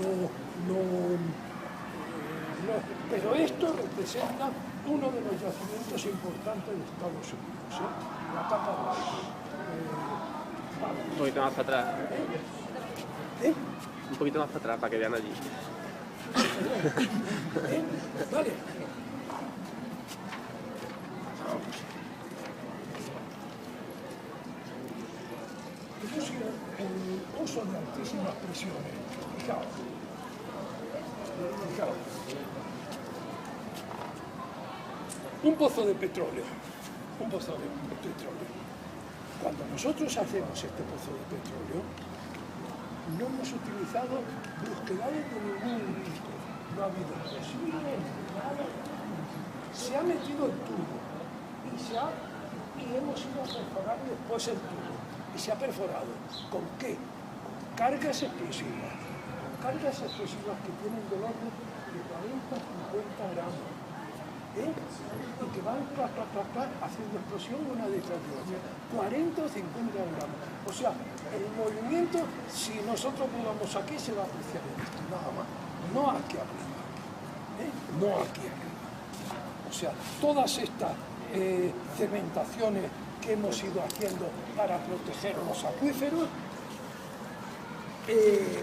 pero esto representa uno de los yacimientos importantes de Estados Unidos, la capa de Un poquito más para atrás. Un poquito más para atrás para que vean allí. Vale. El uso de altísimas presiones. Fijaos. Un pozo de petróleo. Cuando nosotros hacemos este pozo de petróleo, no hemos utilizado búsqueda de ningún tipo. No ha habido posible, nada. Se ha metido el tubo y hemos ido a perforar después el tubo. Y se ha perforado. ¿Con qué? Con cargas explosivas. Cargas explosivas que tienen del orden de 40 50 gramos. Y que van haciendo explosión una detrás de otra. 40 o 50 gramos. O sea, el movimiento, si nosotros jugamos aquí, se va a apreciar esto, nada más. No aquí arriba. No aquí arriba. O sea, todas estas cementaciones que hemos ido haciendo para proteger los acuíferos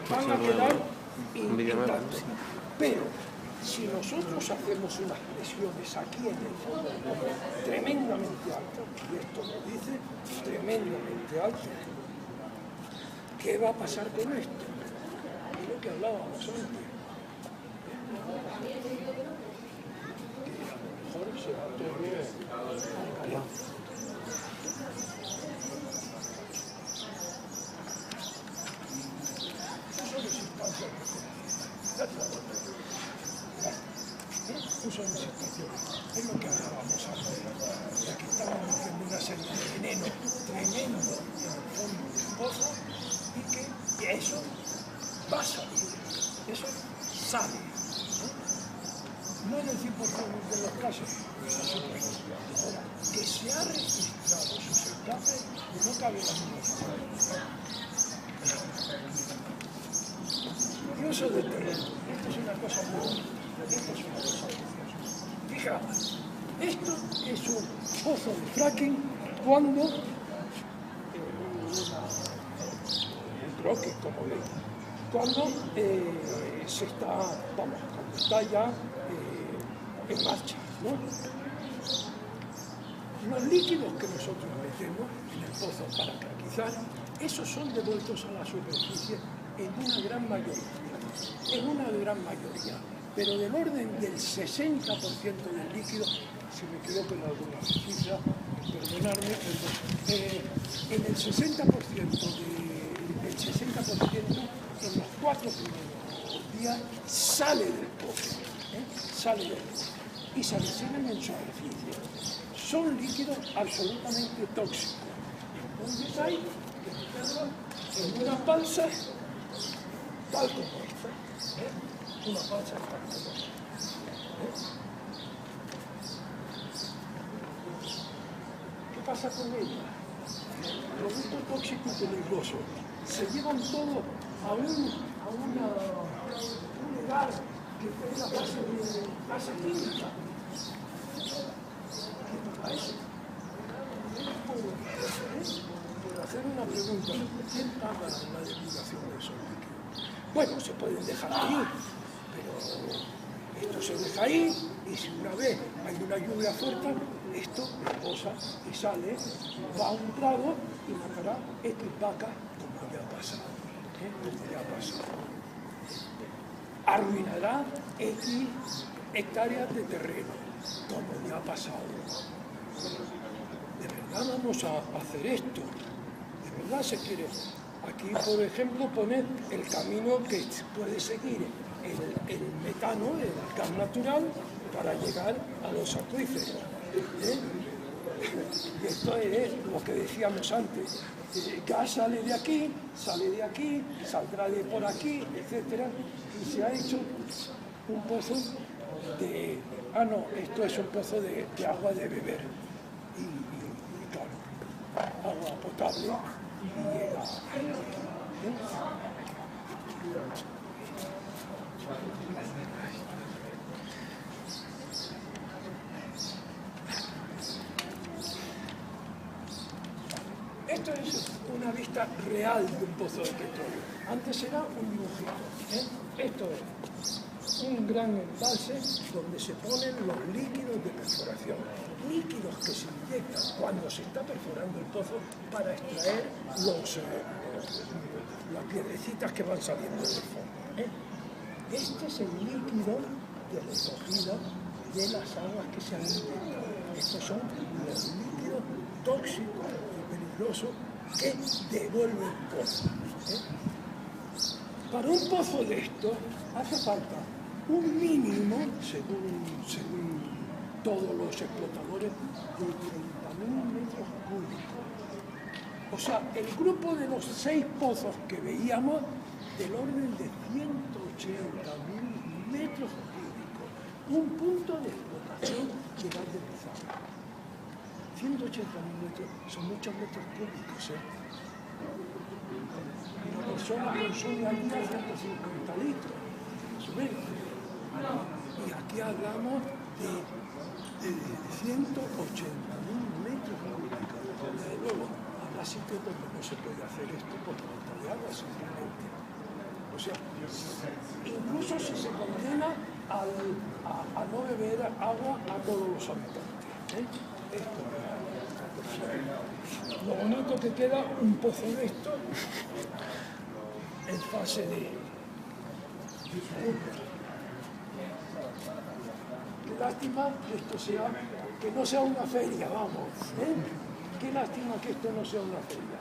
van a quedar intactos. Pero si nosotros hacemos unas presiones aquí en el fondo tremendamente altas, y esto lo dice, tremendamente altas, ¿qué va a pasar con esto? Es lo que hablábamos antes. Que a lo mejor se va todo al carajo. Uso de situaciones. Es lo que hablábamos antes. Aquí estamos metiendo una serie de veneno tremendo en el fondo del pozo y que eso va a salir. Eso sale. No en el 100% de los casos, ahora, que se ha registrado sus escapes, no cabe la duda. Y uso de terreno. Esto es una cosa muy bonita. Esto es una cosa preciosa. Fijaos, esto es un pozo de fracking cuando un croquis, como veis, cuando se está, vamos, cuando está ya en marcha, ¿no? Los líquidos que nosotros metemos en el pozo para craquizar, esos son devueltos a la superficie en una gran mayoría, pero del orden del 60% del líquido, si me equivoco en alguna cifra, perdonadme, en el 60% en los 4 primeros días sale del pozo, sale del pozo y se almacenan en superficie. Son líquidos absolutamente tóxicos. Entonces hay que meterlos en una balsa tal como esta, una balsa tal como esta. ¿Qué pasa con ella? Producto tóxico y peligroso. Se llevan todo a un lugar que es la base química. Por hacer una pregunta, ¿quién paga la depuración de esos líquidos? Bueno, se pueden dejar ahí, pero esto se deja ahí y si una vez hay una lluvia fuerte, esto reposa y sale, va a un prado y matará X vacas como ya ha pasado. Como ya ha pasado. Arruinará X hectáreas de terreno, como ya ha pasado. ¿De verdad vamos a hacer esto? ¿De verdad se quiere? Aquí, por ejemplo, poner el camino que puede seguir el metano, el gas natural, para llegar a los acuíferos. Y esto es lo que decíamos antes. El gas sale de aquí, saldrá de por aquí, etc. Y se ha hecho un pozo de... Ah, no, esto es un pozo de agua de beber. Y claro, agua potable y llega. Esto es una vista real de un pozo de petróleo. Antes era un dibujito. Esto es un gran embalse donde se ponen los líquidos de perforación. Líquidos que se inyectan cuando se está perforando el pozo para extraer las piedrecitas que van saliendo del fondo. Este es el líquido de recogida de las aguas que se han inyectado. Estos son los líquidos tóxicos y peligrosos poderoso que devuelve el pozo. Para un pozo de esto hace falta un mínimo, según todos los explotadores, de 30.000 metros cúbicos. O sea, el grupo de los 6 pozos que veíamos, del orden de 180.000 metros cúbicos. Un punto de explotación de gas de Pizarra. 180.000 metros, son muchos metros cúbicos, ¿eh? Una persona consume al día 150 litros, más o menos. Y aquí hablamos de 180.000 metros cúbicos. Desde luego, habrá sitios donde no se puede hacer esto por falta de agua, simplemente. O sea, incluso si se condena a no beber agua a todos los habitantes. Esto, lo único que queda, un pozo de esto, en fase de... Qué lástima que esto sea, que no sea una feria, vamos. Qué lástima que esto no sea una feria.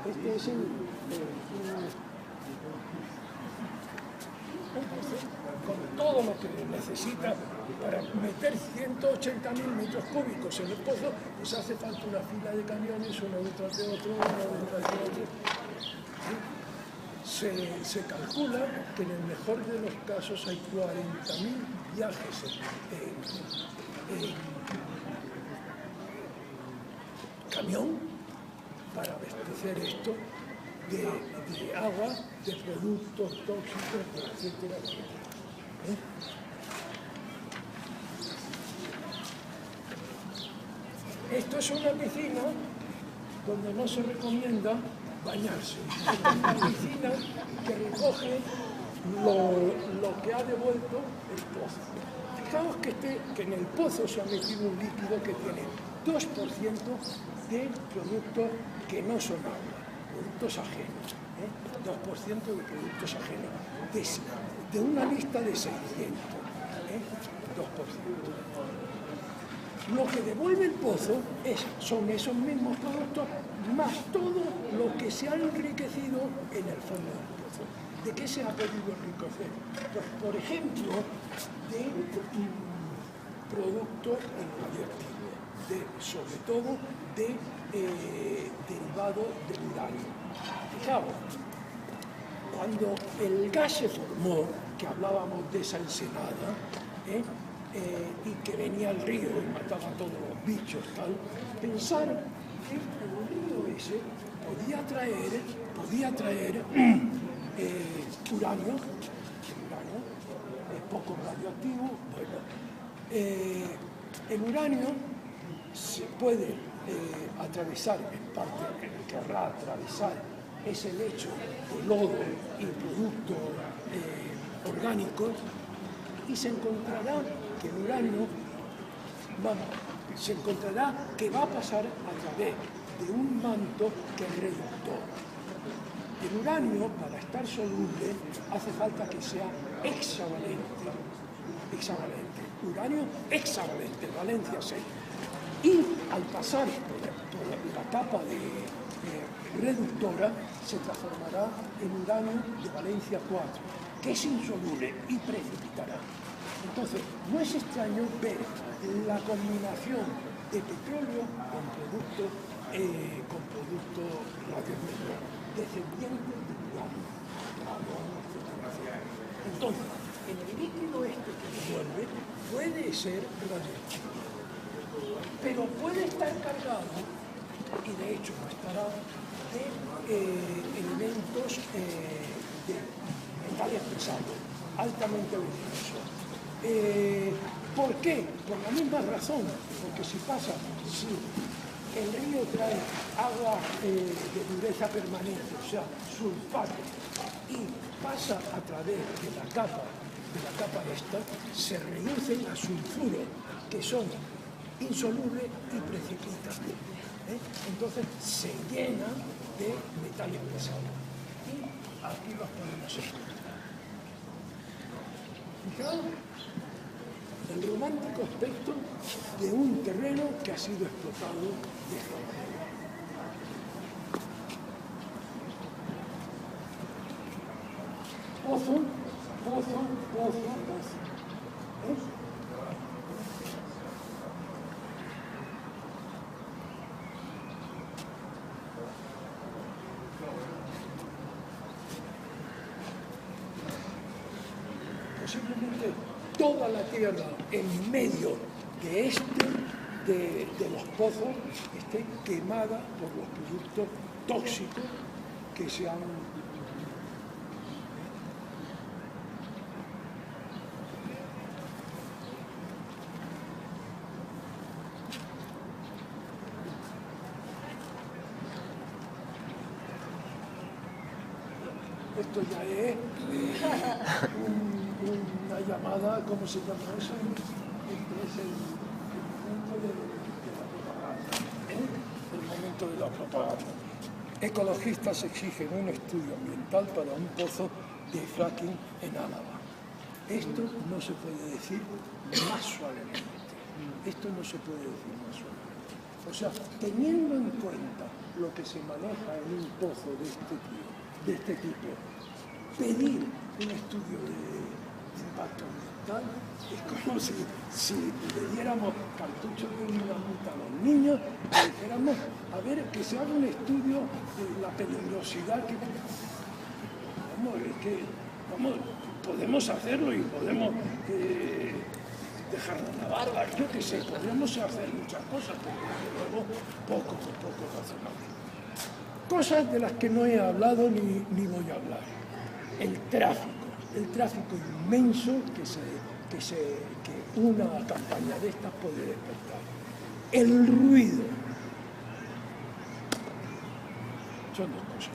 Este es un pozo con todo lo que necesita para meter 180.000 metros cúbicos en el pozo, pues hace falta una fila de camiones, uno detrás de otro, uno detrás de otro. Se calcula que en el mejor de los casos hay 40.000 viajes en camión para abastecer esto de agua, de productos tóxicos, etcétera, etcétera. Esto es una piscina donde no se recomienda bañarse. Es una piscina que recoge lo que ha devuelto el pozo. Fijaos que en el pozo se ha metido un líquido que tiene 2% de productos que no son agua, productos ajenos. 2% de productos ajenos. De una lista de 600. 2%. Lo que devuelve el pozo son esos mismos productos más todo lo que se ha enriquecido en el fondo del pozo. ¿De qué se ha podido enriquecer? Pues, por ejemplo, de productos radioactivos, sobre todo de derivado del uranio. Fijaos, cuando el gas se formó, que hablábamos de esa ensenada, y que venía el río y mataba a todos los bichos, tal, pensar que el río ese podía traer uranio, es poco radioactivo. Bueno, el uranio se puede atravesar, en parte querrá atravesar ese lecho de lodo y productos orgánicos, y se encontrará que el uranio, se encontrará que va a pasar a través de un manto que es reductor. El uranio, para estar soluble, hace falta que sea hexavalente. Uranio hexavalente, valencia 6. Y al pasar por la capa de reductora, se transformará en uranio de valencia 4, que es insoluble y precipitará. Entonces, no es extraño ver la combinación de petróleo con productos radioactivos, descendientes del uranio. Entonces, en el líquido este que devuelve puede ser radioactivo, pero puede estar cargado, y de hecho lo estará, de elementos de metales pesados, altamente venenosos. ¿Por qué? Por la misma razón, porque si el río trae agua de dureza permanente, o sea, sulfato, y pasa a través de la capa esta, se reducen a sulfuros, que son insolubles y precipitan. Entonces se llenan de metales pesados. Y aquí los podemos encontrar. Fijaos el romántico aspecto de un terreno que ha sido explotado de esta manera. pozo, pozo, pozo. Posiblemente toda la tierra en medio de de los pozos esté quemada por los productos tóxicos que se han... Esto ya es una llamada, ¿cómo se llama eso? Es el momento de la propaganda. Ecologistas exigen un estudio ambiental para un pozo de fracking en Álava. Esto no se puede decir más suavemente. Esto no se puede decir más suavemente. O sea, teniendo en cuenta lo que se maneja en un pozo de este tipo, pedir un estudio de impacto ambiental es como si le diéramos cartuchos de dinamita a los niños y dijéramos, a ver, que se haga un estudio de la peligrosidad que... Vamos, podemos hacerlo y podemos dejarnos la barba, yo qué sé, podemos hacer muchas cosas, pero luego poco razonable. Cosas de las que no he hablado ni voy a hablar. El tráfico inmenso que una campaña de estas puede despertar. El ruido. Son dos cosas.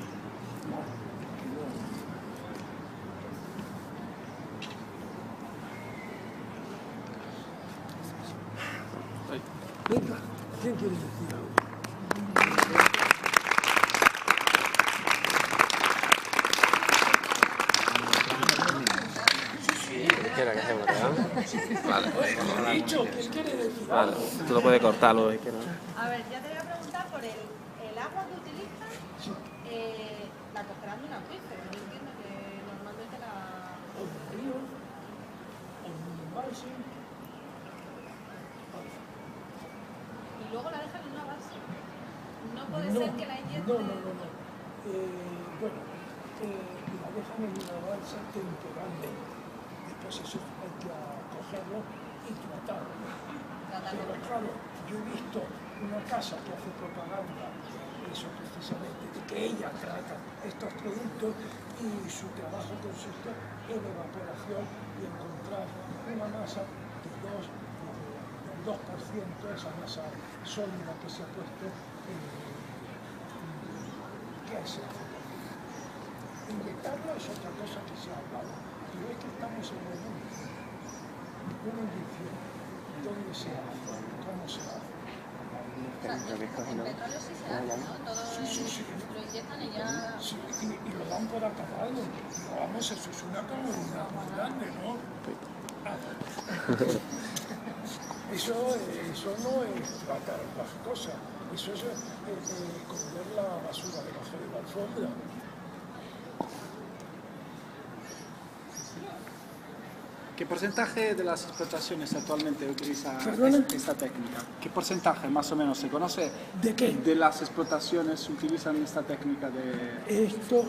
Venga, ¿quién quiere decir algo? Vale, tú lo puedes cortarlo si quieres. A ver, ya te voy a preguntar por el agua que utilizas, la cogerán de un acuífero. Yo entiendo que normalmente la... O de río, o de un embalse. Y luego la dejan en una base. No puede ser que la inyecten... No. Bueno, la dejan en una balsa temporalmente. Después eso hay que cogerlo y tratarlo. Pero claro, yo he visto una casa que hace propaganda de eso precisamente, de que ella trata estos productos y su trabajo consiste en evaporación y encontrar una masa del 2%, esa masa sólida que se ha puesto, ¿qué hace? Inyectarlo es otra cosa que se ha hablado, pero es que estamos en el mundo. Una inyección, ¿dónde se hace? ¿Cómo se hace? O sea, en petróleo sí se hace, ¿no? Todo lo inyectan y ya... Sí, y lo dan por acabado. Vamos, eso es una comunidad muy grande, ¿no? Eso no es tratar las cosas, eso es comer la basura debajo de la alfombra. ¿Qué porcentaje de las explotaciones actualmente utiliza esta técnica? ¿Qué porcentaje más o menos se conoce? ¿De qué? De las explotaciones utilizan esta técnica de... Esto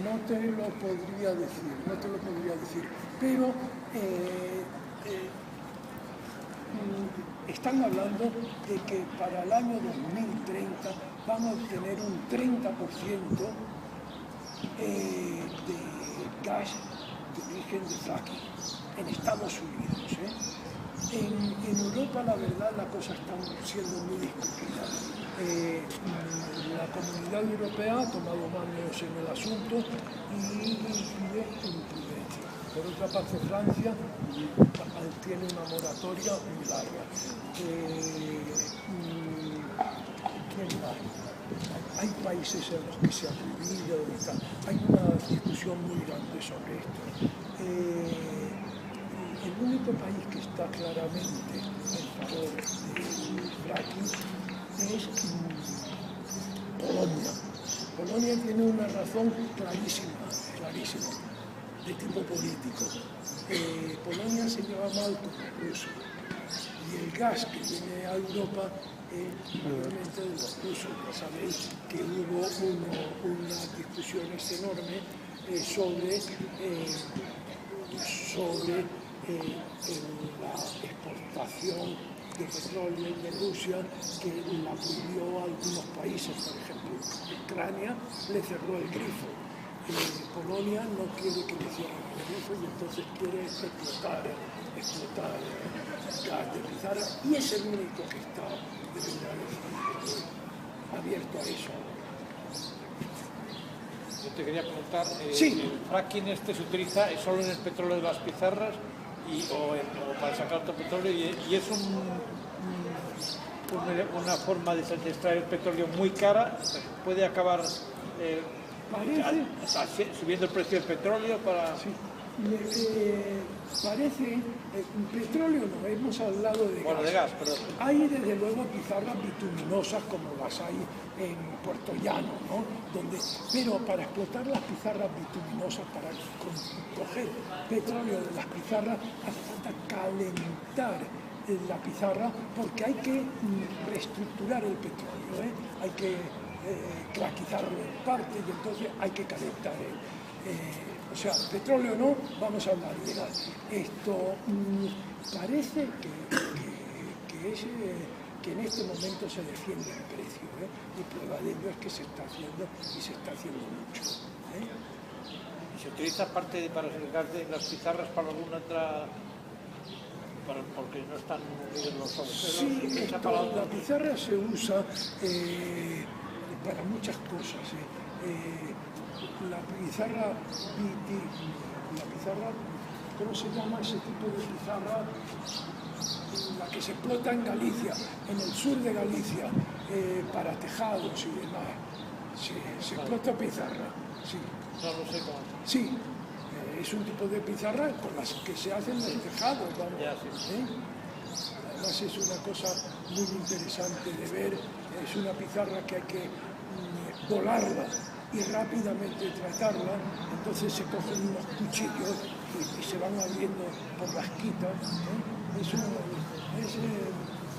no te lo podría decir, pero están hablando de que para el año 2030 van a obtener un 30% de gas de origen de fracking en Estados Unidos. En Europa, la verdad, la cosa está siendo muy discutida. La Comunidad Europea ha tomado manos en el asunto y pide imprudencia. Por otra parte, Francia tiene una moratoria muy larga. ¿Quién más? Hay países en los que se ha prohibido, hay una discusión muy grande sobre esto. El único país que está claramente en favor del fracking es Polonia. Polonia tiene una razón clarísima. de tipo político. Polonia se lleva mal con los rusos y el gas que viene a Europa mayormente de los rusos. Ya sabéis que hubo unas discusiones enormes sobre la exportación de petróleo de Rusia, que la prohibió a algunos países, por ejemplo, Ucrania le cerró el grifo. Polonia no quiere que le cierren el grifo y entonces quiere explotar gas de pizarra y es el único que está abierto a eso. Yo te quería preguntar, Sí. ¿el fracking este se utiliza solo en el petróleo de las pizarras o para sacar otro petróleo? Y es una forma de extraer el petróleo muy cara, puede acabar subiendo el precio del petróleo para... Sí. Parece, petróleo no, hemos hablado de Bueno, gas. de gas, pero... Hay desde luego pizarras bituminosas como las hay en Puerto Llano, ¿no? Pero para explotar las pizarras bituminosas, para coger petróleo de las pizarras, hace falta calentar la pizarra porque hay que reestructurar el petróleo, ¿eh? Hay que claquizarlo en parte y entonces hay que calentar o sea, petróleo no, vamos a hablar de gas. Esto parece que en este momento se defiende el precio, y prueba de ello es que se está haciendo y se está haciendo mucho. ¿Se utiliza parte para el gas de las pizarras para alguna otra...? Porque no están unidos los agujeros. Sí, la pizarra se usa para muchas cosas. La pizarra, ¿cómo se llama ese tipo de pizarra? La que se explota en Galicia, en el sur de Galicia, para tejados y demás. Se explota pizarra, sí. No lo sé cómo. Sí, es un tipo de pizarra con las que se hacen los tejados, vamos. Ya, sí. Además es una cosa muy interesante de ver, es una pizarra que hay que volarla y rápidamente tratarla, entonces se cogen unos cuchillos y se van abriendo por las quitas. Es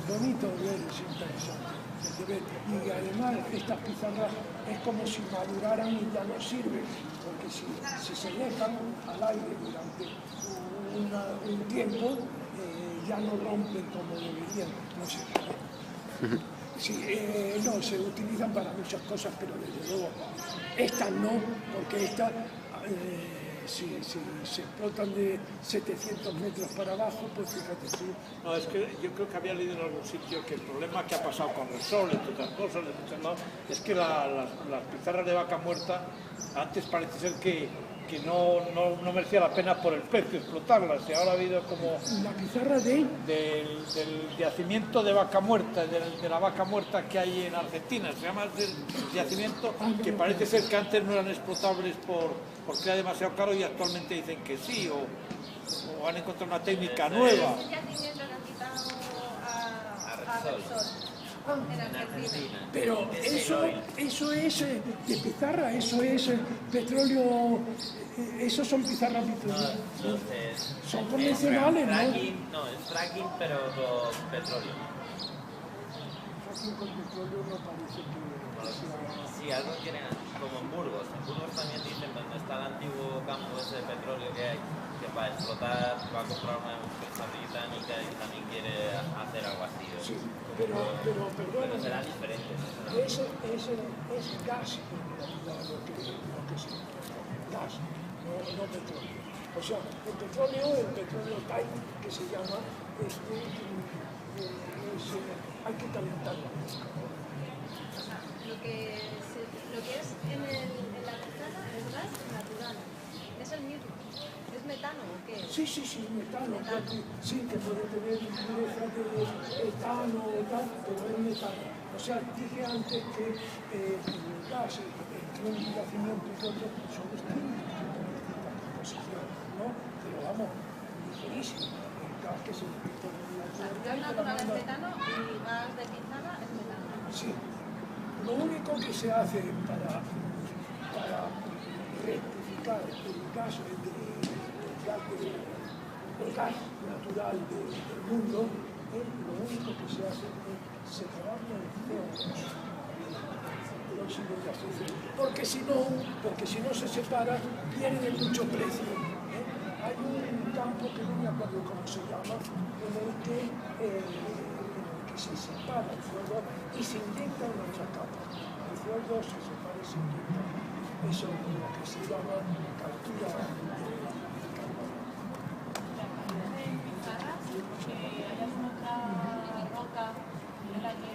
bonito de ver, es interesante de ver. Y además estas pizarras es como si maduraran y ya no sirven, porque si se dejan al aire durante un tiempo, ya no rompen como deberían, no sé. Sí, no, se utilizan para muchas cosas, pero desde luego estas no, porque estas si se explotan de 700 metros para abajo, pues fíjate tú. No, es que yo creo que había leído en algún sitio que el problema que ha pasado con Repsol, entre otras cosas, es que las pizarras de vaca muerta antes parece ser que no merecía la pena por el precio explotarlas, y ahora ha habido como... La pizarra del yacimiento de vaca muerta, de la vaca muerta que hay en Argentina, se llama el yacimiento, que parece ser que antes no eran explotables porque era demasiado caro y actualmente dicen que sí, o han encontrado una técnica nueva. Ese yacimiento le han quitado a Repsol. En Argentina. Pero eso es de pizarra, eso es petróleo, esos son pizarras son convencionales, ¿no? No, es fracking pero con petróleo. Fracking con petróleo no parece que Sí, algo quieren, como en Burgos. En Burgos también dicen donde está el antiguo campo ese de petróleo que hay, que para explotar va a comprar una empresa británica y también quiere hacer algo así. Sí, pero perdón, serán diferentes. es gas en realidad lo que se gas, no petróleo. O sea, el petróleo Thai, que se llama, hay que calentarlo. Lo que es en la pizarra es gas natural, es el mismo. ¿Es metano o qué? Sí, metano. Sí, que puede tener impureza de etano o tal, pero es metano. O sea, dije antes que el gas entre un yacimiento y otro son distintas composición, ¿no? Pero vamos, ligerísimo. El gas que se detecta en la Gas natural es metano y gas de pizarra es metano. Sí. Lo único que se hace para rectificar sacar el gas natural del mundo, lo único que se hace es separarlo del CO2, el óxido de azufre, porque si no se separa, pierde mucho precio. Hay un campo que no me acuerdo cómo se llama, en el que se separa el CO2 y se inyecta en otra capa. El CO2 se separa y se inyecta. Eso es lo que se llama captura de carbono. ¿Pizarras? ¿Que haya otra roca en la que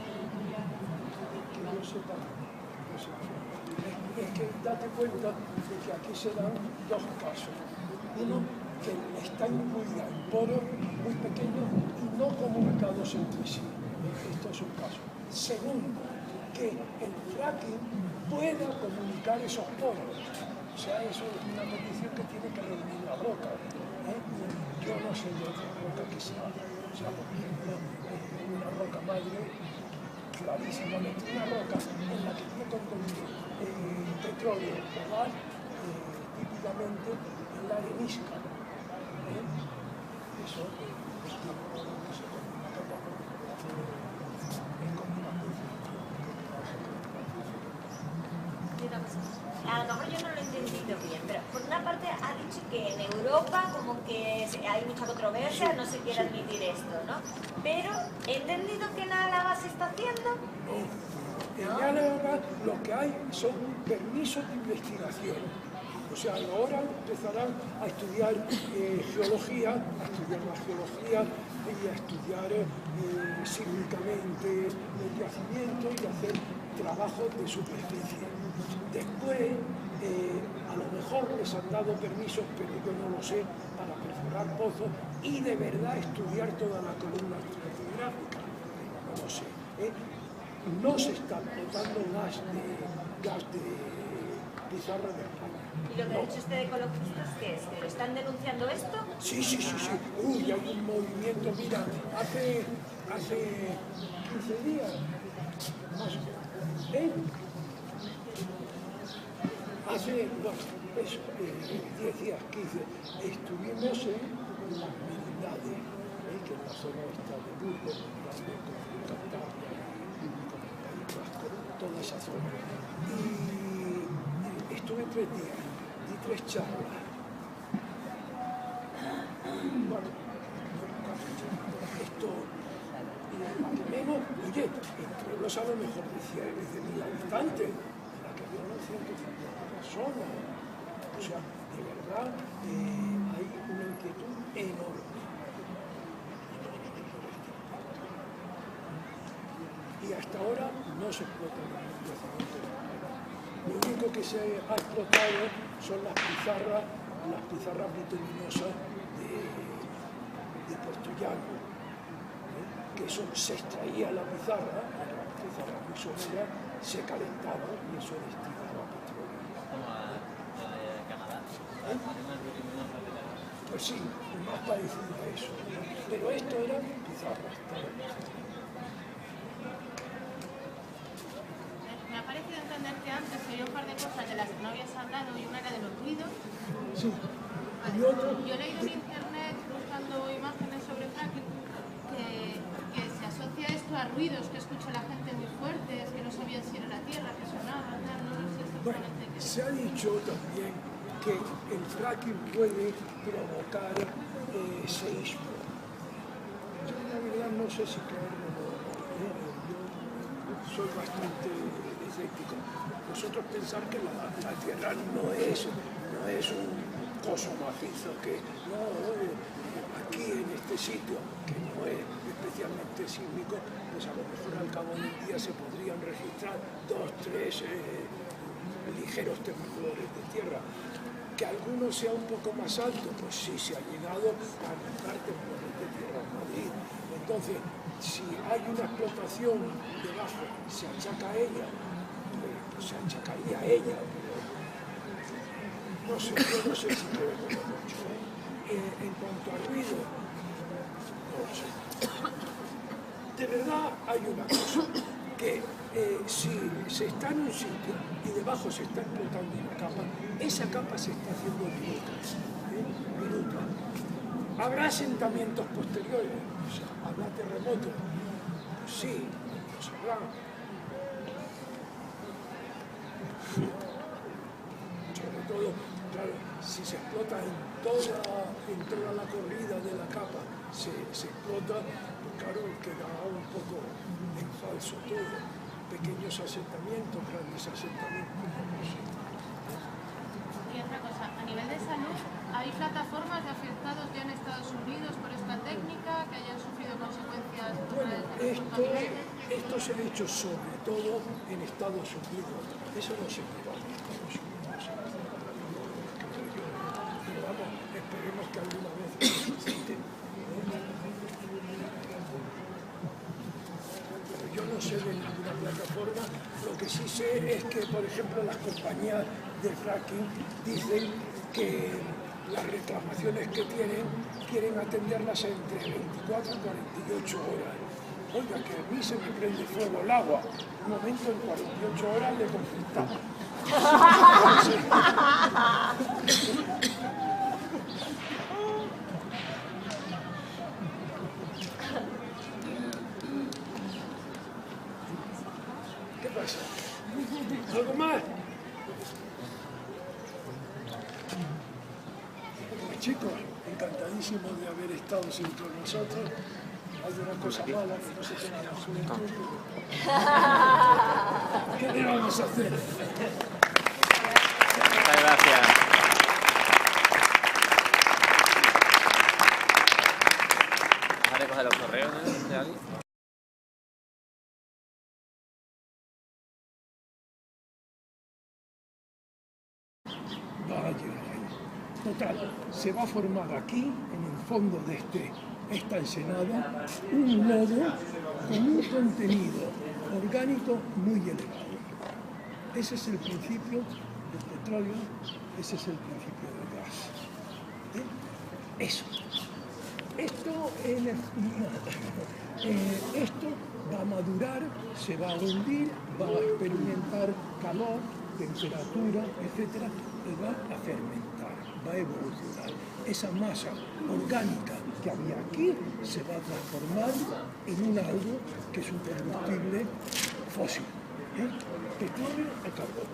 Que yo sepa. Es que date cuenta de que aquí se dan dos casos. Uno, que están en poros muy pequeños y no comunicados entre sí. Esto es un caso. Segundo, que el fracking pueda comunicar esos poros. O sea, eso es una condición que tiene que reunir la roca. Yo no sé de otra roca que sea. O sea, por ejemplo, una roca madre, clarísimamente, una roca en la que tiene contenido petróleo o gas, típicamente en la arenisca. Eso no se comunica tampoco. Es como una a lo mejor yo no lo he entendido bien, pero por una parte ha dicho que en Europa como que hay mucha controversia, no se quiere admitir esto, ¿no? Pero he entendido que en Álava se está haciendo. En Álava lo que hay son permisos de investigación. O sea, ahora empezarán a estudiar geología, y a estudiar sísmicamente el yacimiento y hacer trabajos de superficie. Después, a lo mejor les han dado permisos, pero yo no lo sé, para perforar pozos y de verdad estudiar toda la columna estratigráfica. No lo sé. No se está botando gas de pizarra de España. Y lo que ha dicho este de ecologistas, ¿qué es? ¿Que están denunciando esto? Sí. Uy, hay un movimiento, mira, hace 15 días, más o menos, hace, bueno, eso, 10 días, 15, estuvimos en las Merindades, que es la zona esta de Burgos, con Cantabria y con el País Vasco, toda esa zona. Y estuve 3 días, di 3 charlas. Bueno, esto, menos, oye, el pueblo a lo mejor decía es de 1000 habitantes, la que vio 150 personas. O sea, de verdad, hay una inquietud enorme. Y hasta ahora no se explota el yacimiento. Lo único que se ha explotado son las pizarras bituminosas de Puerto Llano, que eso se extraía la pizarra muy somera, se calentaba y eso destilaba petróleo. Como la de Canadá. Pues sí, más parecido a eso. Pero esto era pizarra. Me ha parecido entender que antes había un par de cosas de las que no habías hablado y una era de los ruidos. Sí. Y otro, Yo he leído en internet, buscando imágenes sobre fracking, que se asocia esto a ruidos que escucha la gente muy fuertes, que no sabían si era la tierra, que sonaba, no sé bueno, exactamente qué. se ha dicho también que el fracking puede provocar seísmo. Yo la verdad no sé si creerlo o no. Yo soy bastante escéptico. Vosotros pensar que la tierra no es un coso macizo, que no, aquí en este sitio, que no es especialmente sísmico, pues a lo mejor al cabo del día se podrían registrar 2, 3 ligeros temblores de tierra. Que alguno sea un poco más alto, pues sí, se ha llegado a notar temblores de tierra en Madrid. Entonces, si hay una explotación debajo, se achaca a ella, pues se achacaría a ella. No sé, yo no sé si creemos mucho. En cuanto al ruido, no lo sé. De verdad hay una cosa. que si se está en un sitio y debajo se está explotando una capa, esa capa se está haciendo minuta. ¿Habrá asentamientos posteriores? O sea, ¿habrá terremotos? Pues sí, los habrá. Sobre todo, claro, si se explota en toda la corrida de la capa, se explota, pues claro, queda un poco en falso todo. Pequeños asentamientos, grandes asentamientos, no sé. Y otra cosa, a nivel de salud, ¿hay plataformas de afectados ya en Estados Unidos por esta técnica que hayan sufrido consecuencias? Bueno, esto se ha hecho sobre todo en Estados Unidos. Eso no se puede en Estados Unidos. Pero vamos, esperemos que alguna vez resucite. Pero yo no sé de ninguna plataforma. Lo que sí sé es que, por ejemplo, las compañías de fracking dicen que las reclamaciones que quieren atenderlas entre 24 y 48 horas. Oiga, que a mí se me prende fuego el agua. Un momento, en 48 horas le conflictamos. ¿Qué pasa? ¿Algo más? Pues chicos, encantadísimo de haber estado entre nosotros. Hay una cosa mala que no se tenga sobre el truco. ¿Qué le vamos a hacer? Muchas gracias. ¿Vas a recoger los correos de alguien? Vaya, total, se va a formar aquí, en el fondo de esta ensenada, un lodo con un contenido orgánico muy elevado. Ese es el principio del petróleo, ese es el principio del gas. Eso. Esto va a madurar, se va a hundir, va a experimentar calor, temperatura, etcétera, y va a fermentar, va a evolucionar. Esa masa orgánica que había aquí se va a transformar en un algo que es un combustible fósil. Petróleo o carbón.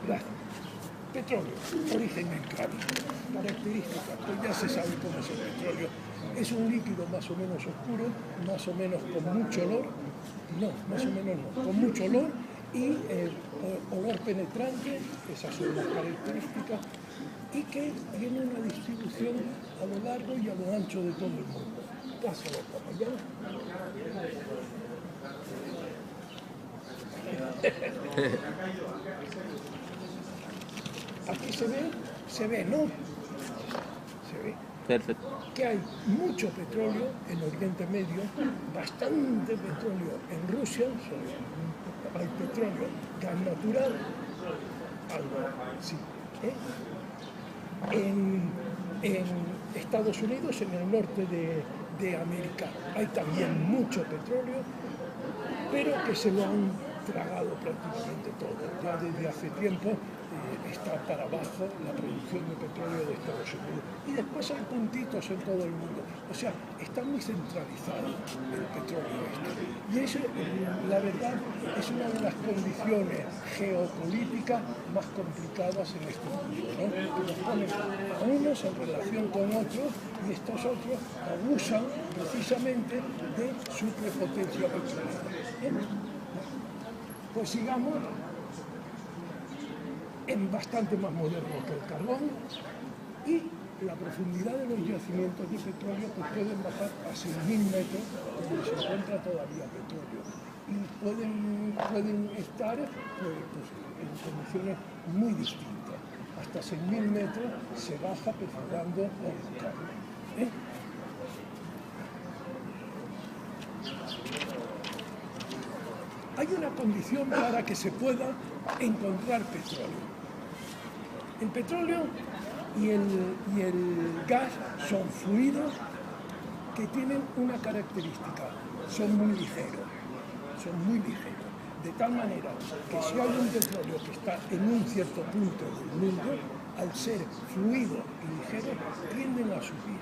Gracias. Petróleo, origen en Cádiz. Características, pues ya se sabe cómo es el petróleo. Es un líquido más o menos oscuro, más o menos con mucho olor. No, más o menos no, con mucho olor y olor penetrante, esas son las características, y que tiene una distribución a lo largo y a lo ancho de todo el mundo. Pásalo para allá. Aquí se ve, ¿no? Se ve. Perfecto. Que hay mucho petróleo en Oriente Medio, bastante petróleo en Rusia, hay petróleo, gas natural, algo sí. En Estados Unidos, en el norte de América, hay también mucho petróleo, pero que se lo han tragado prácticamente todo. Ya desde hace tiempo está para abajo la producción de petróleo de Estados Unidos. Y después hay puntitos en todo el mundo. O sea, está muy centralizado el petróleo este. Y eso, la verdad, es una de las condiciones geopolíticas más complicadas en este mundo, ¿no? Que nos ponen a unos en relación con otros y estos otros abusan precisamente de su prepotencia petrolera. Pues sigamos. Es bastante más moderno que el carbón y la profundidad de los yacimientos de petróleo pues pueden bajar a 6.000 metros donde se encuentra todavía petróleo y pueden estar pues, en condiciones muy distintas. Hasta 6.000 metros se baja perfilando el carbón. Hay una condición para que se pueda encontrar petróleo. El petróleo y el gas son fluidos que tienen una característica, son muy ligeros. son muy ligeros. De tal manera que si hay un petróleo que está en un cierto punto del mundo, al ser fluido y ligero, tienden a subir.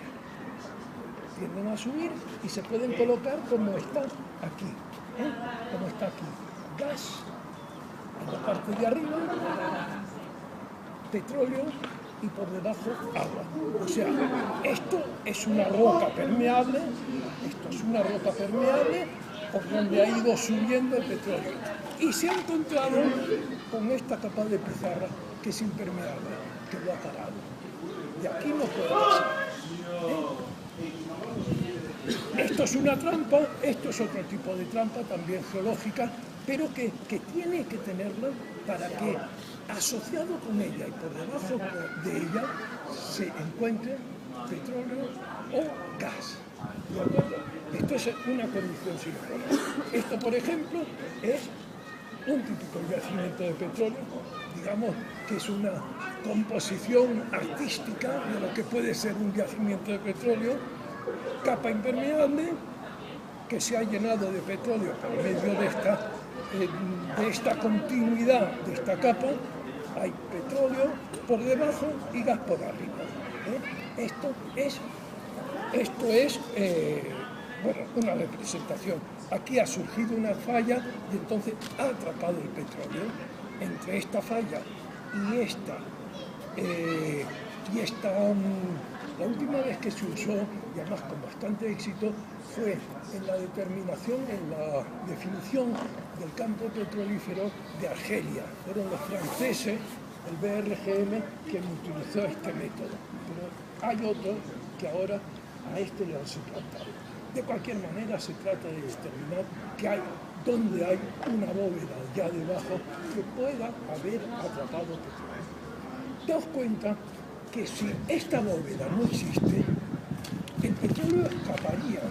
Tienden a subir y se pueden colocar como está aquí. Como está aquí. Gas en la parte de arriba, petróleo y por debajo agua. O sea, esto es una roca permeable, por donde ha ido subiendo el petróleo. Y se ha encontrado con esta capa de pizarra que es impermeable, que lo ha parado. De aquí no puede pasar. Esto es una trampa, esto es otro tipo de trampa, también geológica, pero que tiene que tenerla para que, asociado con ella y por debajo de ella, se encuentre petróleo o gas. ¿De acuerdo? Esto es una condición sine qua non. Esto, por ejemplo, es un típico yacimiento de petróleo, digamos que es una composición artística de lo que puede ser un yacimiento de petróleo, capa impermeable que se ha llenado de petróleo por medio de esta continuidad de esta capa. Hay petróleo por debajo y gas por arriba. Esto es bueno, una representación. Aquí ha surgido una falla y entonces ha atrapado el petróleo. Entre esta falla y esta, la última vez que se usó, y además con bastante éxito, fue en la determinación, en la definición del campo petrolífero de Argelia. Fueron los franceses, el BRGM, quien utilizó este método. Pero hay otros que ahora a este le han suplantado. De cualquier manera, se trata de determinar que hay, donde hay una bóveda ya debajo que pueda haber atrapado petróleo. Daos cuenta que si esta bóveda no existe, el petróleo escaparía,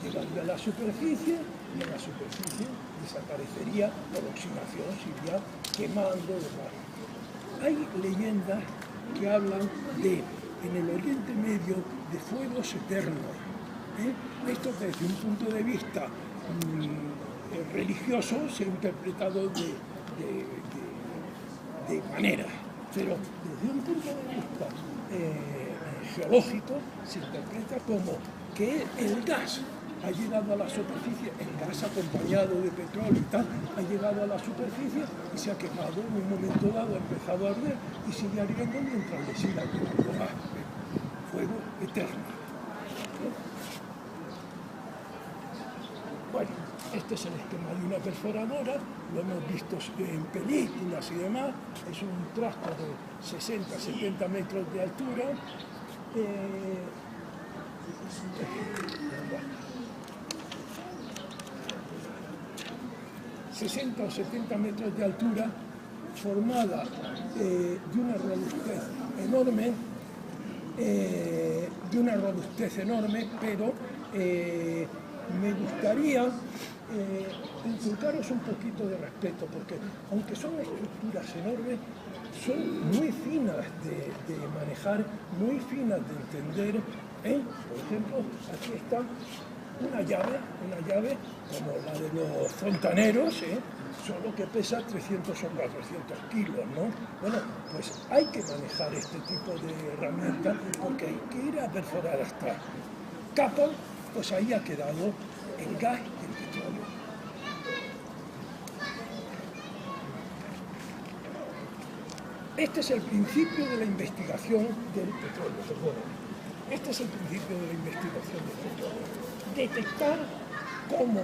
llegaría a la superficie y en la superficie desaparecería por oxidación, se iría quemando demás. Hay leyendas que hablan de, en el Oriente Medio, de fuegos eternos. Esto desde un punto de vista religioso se ha interpretado de manera, pero desde un punto de vista geológico se interpreta como que el gas ha llegado a la superficie, el gas acompañado de petróleo y tal, ha llegado a la superficie y se ha quemado, en un momento dado ha empezado a arder y sigue ardiendo mientras le siga quemando más. Fuego eterno. Bueno, este es el esquema de una perforadora, lo hemos visto en películas y demás, es un trasco de 60-70 metros de altura, 60 o 70 metros de altura, formada de una robustez enorme, pero me gustaría inculcaros un poquito de respeto, porque aunque son estructuras enormes, son muy finas de manejar, muy finas de entender. Por ejemplo, aquí está una llave como la de los fontaneros, solo que pesa 300 o 400 kilos, ¿no? Bueno, pues hay que manejar este tipo de herramientas porque hay que ir a perforar hasta capa, pues ahí ha quedado el gas y el petróleo. Este es el principio de la investigación del petróleo, perdón. Este es el principio de la investigación del petróleo. Detectar cómo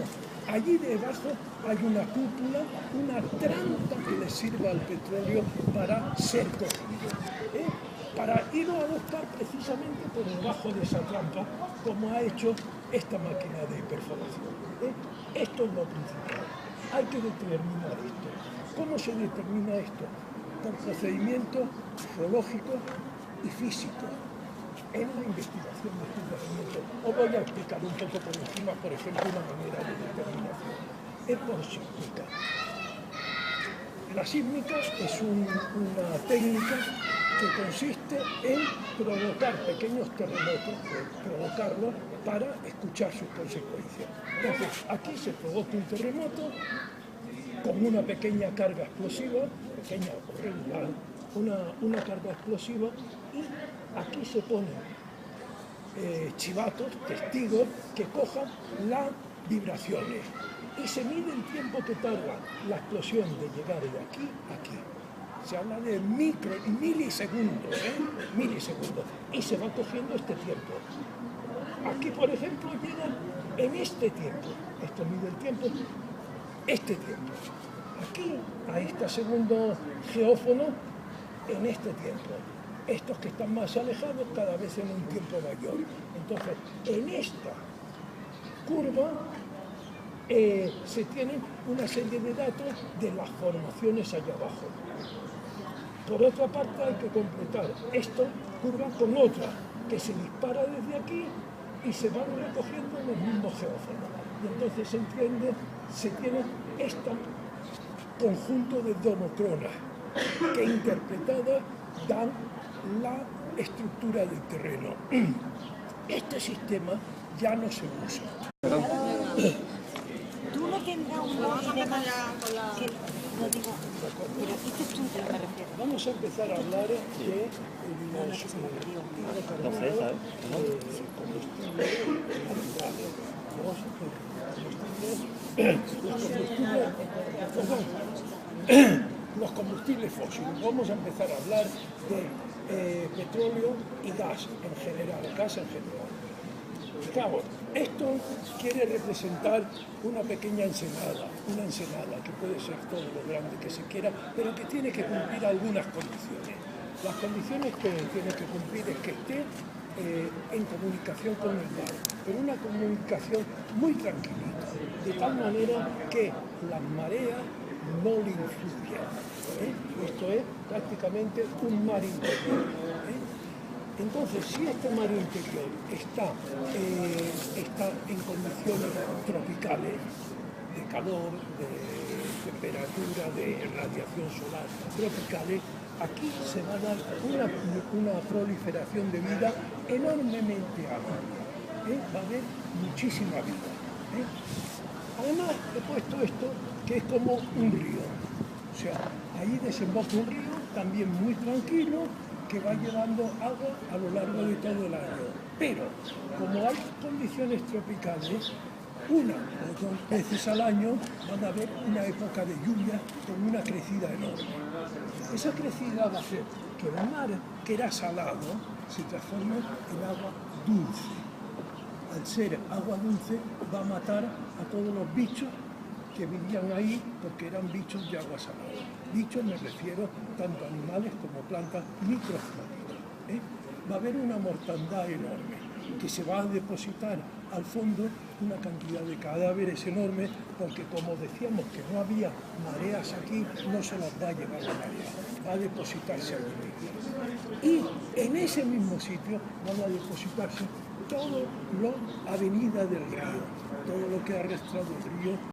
allí debajo hay una cúpula, una trampa que le sirva al petróleo para ser cogido. Para irlo a buscar precisamente por debajo de esa trampa, como ha hecho esta máquina de perforación. Esto es lo principal. Hay que determinar esto. ¿Cómo se determina esto? Por procedimientos geológicos y físicos. En la investigación de estos yacimientos, os voy a explicar un poco por encima, por ejemplo, una manera de determinación. Es por sísmica. La sísmica es una técnica que consiste en provocar pequeños terremotos, provocarlos para escuchar sus consecuencias. Entonces, aquí se provoca un terremoto con una pequeña carga explosiva, pequeña o regular, una carga explosiva, y aquí se ponen chivatos, testigos, que cojan las vibraciones y se mide el tiempo que tarda la explosión de llegar de aquí a aquí. Se habla de milisegundos, milisegundos, y se va cogiendo este tiempo. Aquí, por ejemplo, llegan en este tiempo, esto mide el tiempo, este tiempo. Aquí, a este segundo geófono, en este tiempo. Estos que están más alejados, cada vez en un tiempo mayor. Entonces, en esta curva se tienen una serie de datos de las formaciones allá abajo. Por otra parte, hay que completar esta curva con otra, que se dispara desde aquí y se van recogiendo los mismos geófonos. Y entonces se tiene este conjunto de domocronas que interpretadas dan la estructura del terreno. Este sistema ya no se usa. Tú no tendrás un sistema que no digo, pero este estudio me refiero. Vamos a empezar a hablar de los hidrocarburos, los combustibles fósiles. Vamos a empezar a hablar de petróleo y gas en general, Fijaos, esto quiere representar una pequeña ensenada, que puede ser todo lo grande que se quiera, pero que tiene que cumplir algunas condiciones. Las condiciones que tiene que cumplir es que esté en comunicación con el mar, pero una comunicación muy tranquilita, de tal manera que las mareas no le influyan. Esto es prácticamente un mar interior. Entonces, si este mar interior está en condiciones tropicales, de calor, de temperatura, de radiación solar tropicales, aquí se va a dar una proliferación de vida enormemente amplia. Va a haber muchísima vida. Además, he puesto esto, que es como un río. O sea, ahí desemboca un río también muy tranquilo, que va llevando agua a lo largo de todo el año. Pero, como hay condiciones tropicales, una o dos veces al año van a haber una época de lluvia con una crecida enorme. Esa crecida va a hacer que el mar, que era salado, se transforme en agua dulce. Al ser agua dulce, va a matar a todos los bichos que vivían ahí, porque eran bichos de agua salada. Bichos me refiero tanto a animales como plantas microscópicas. Va a haber una mortandad enorme, que se va a depositar al fondo una cantidad de cadáveres enormes, porque como decíamos que no había mareas aquí, no se las va a llevar la marea, va a depositarse allí. Y en ese mismo sitio van a depositarse todo lo avenida del río, todo lo que ha arrastrado el río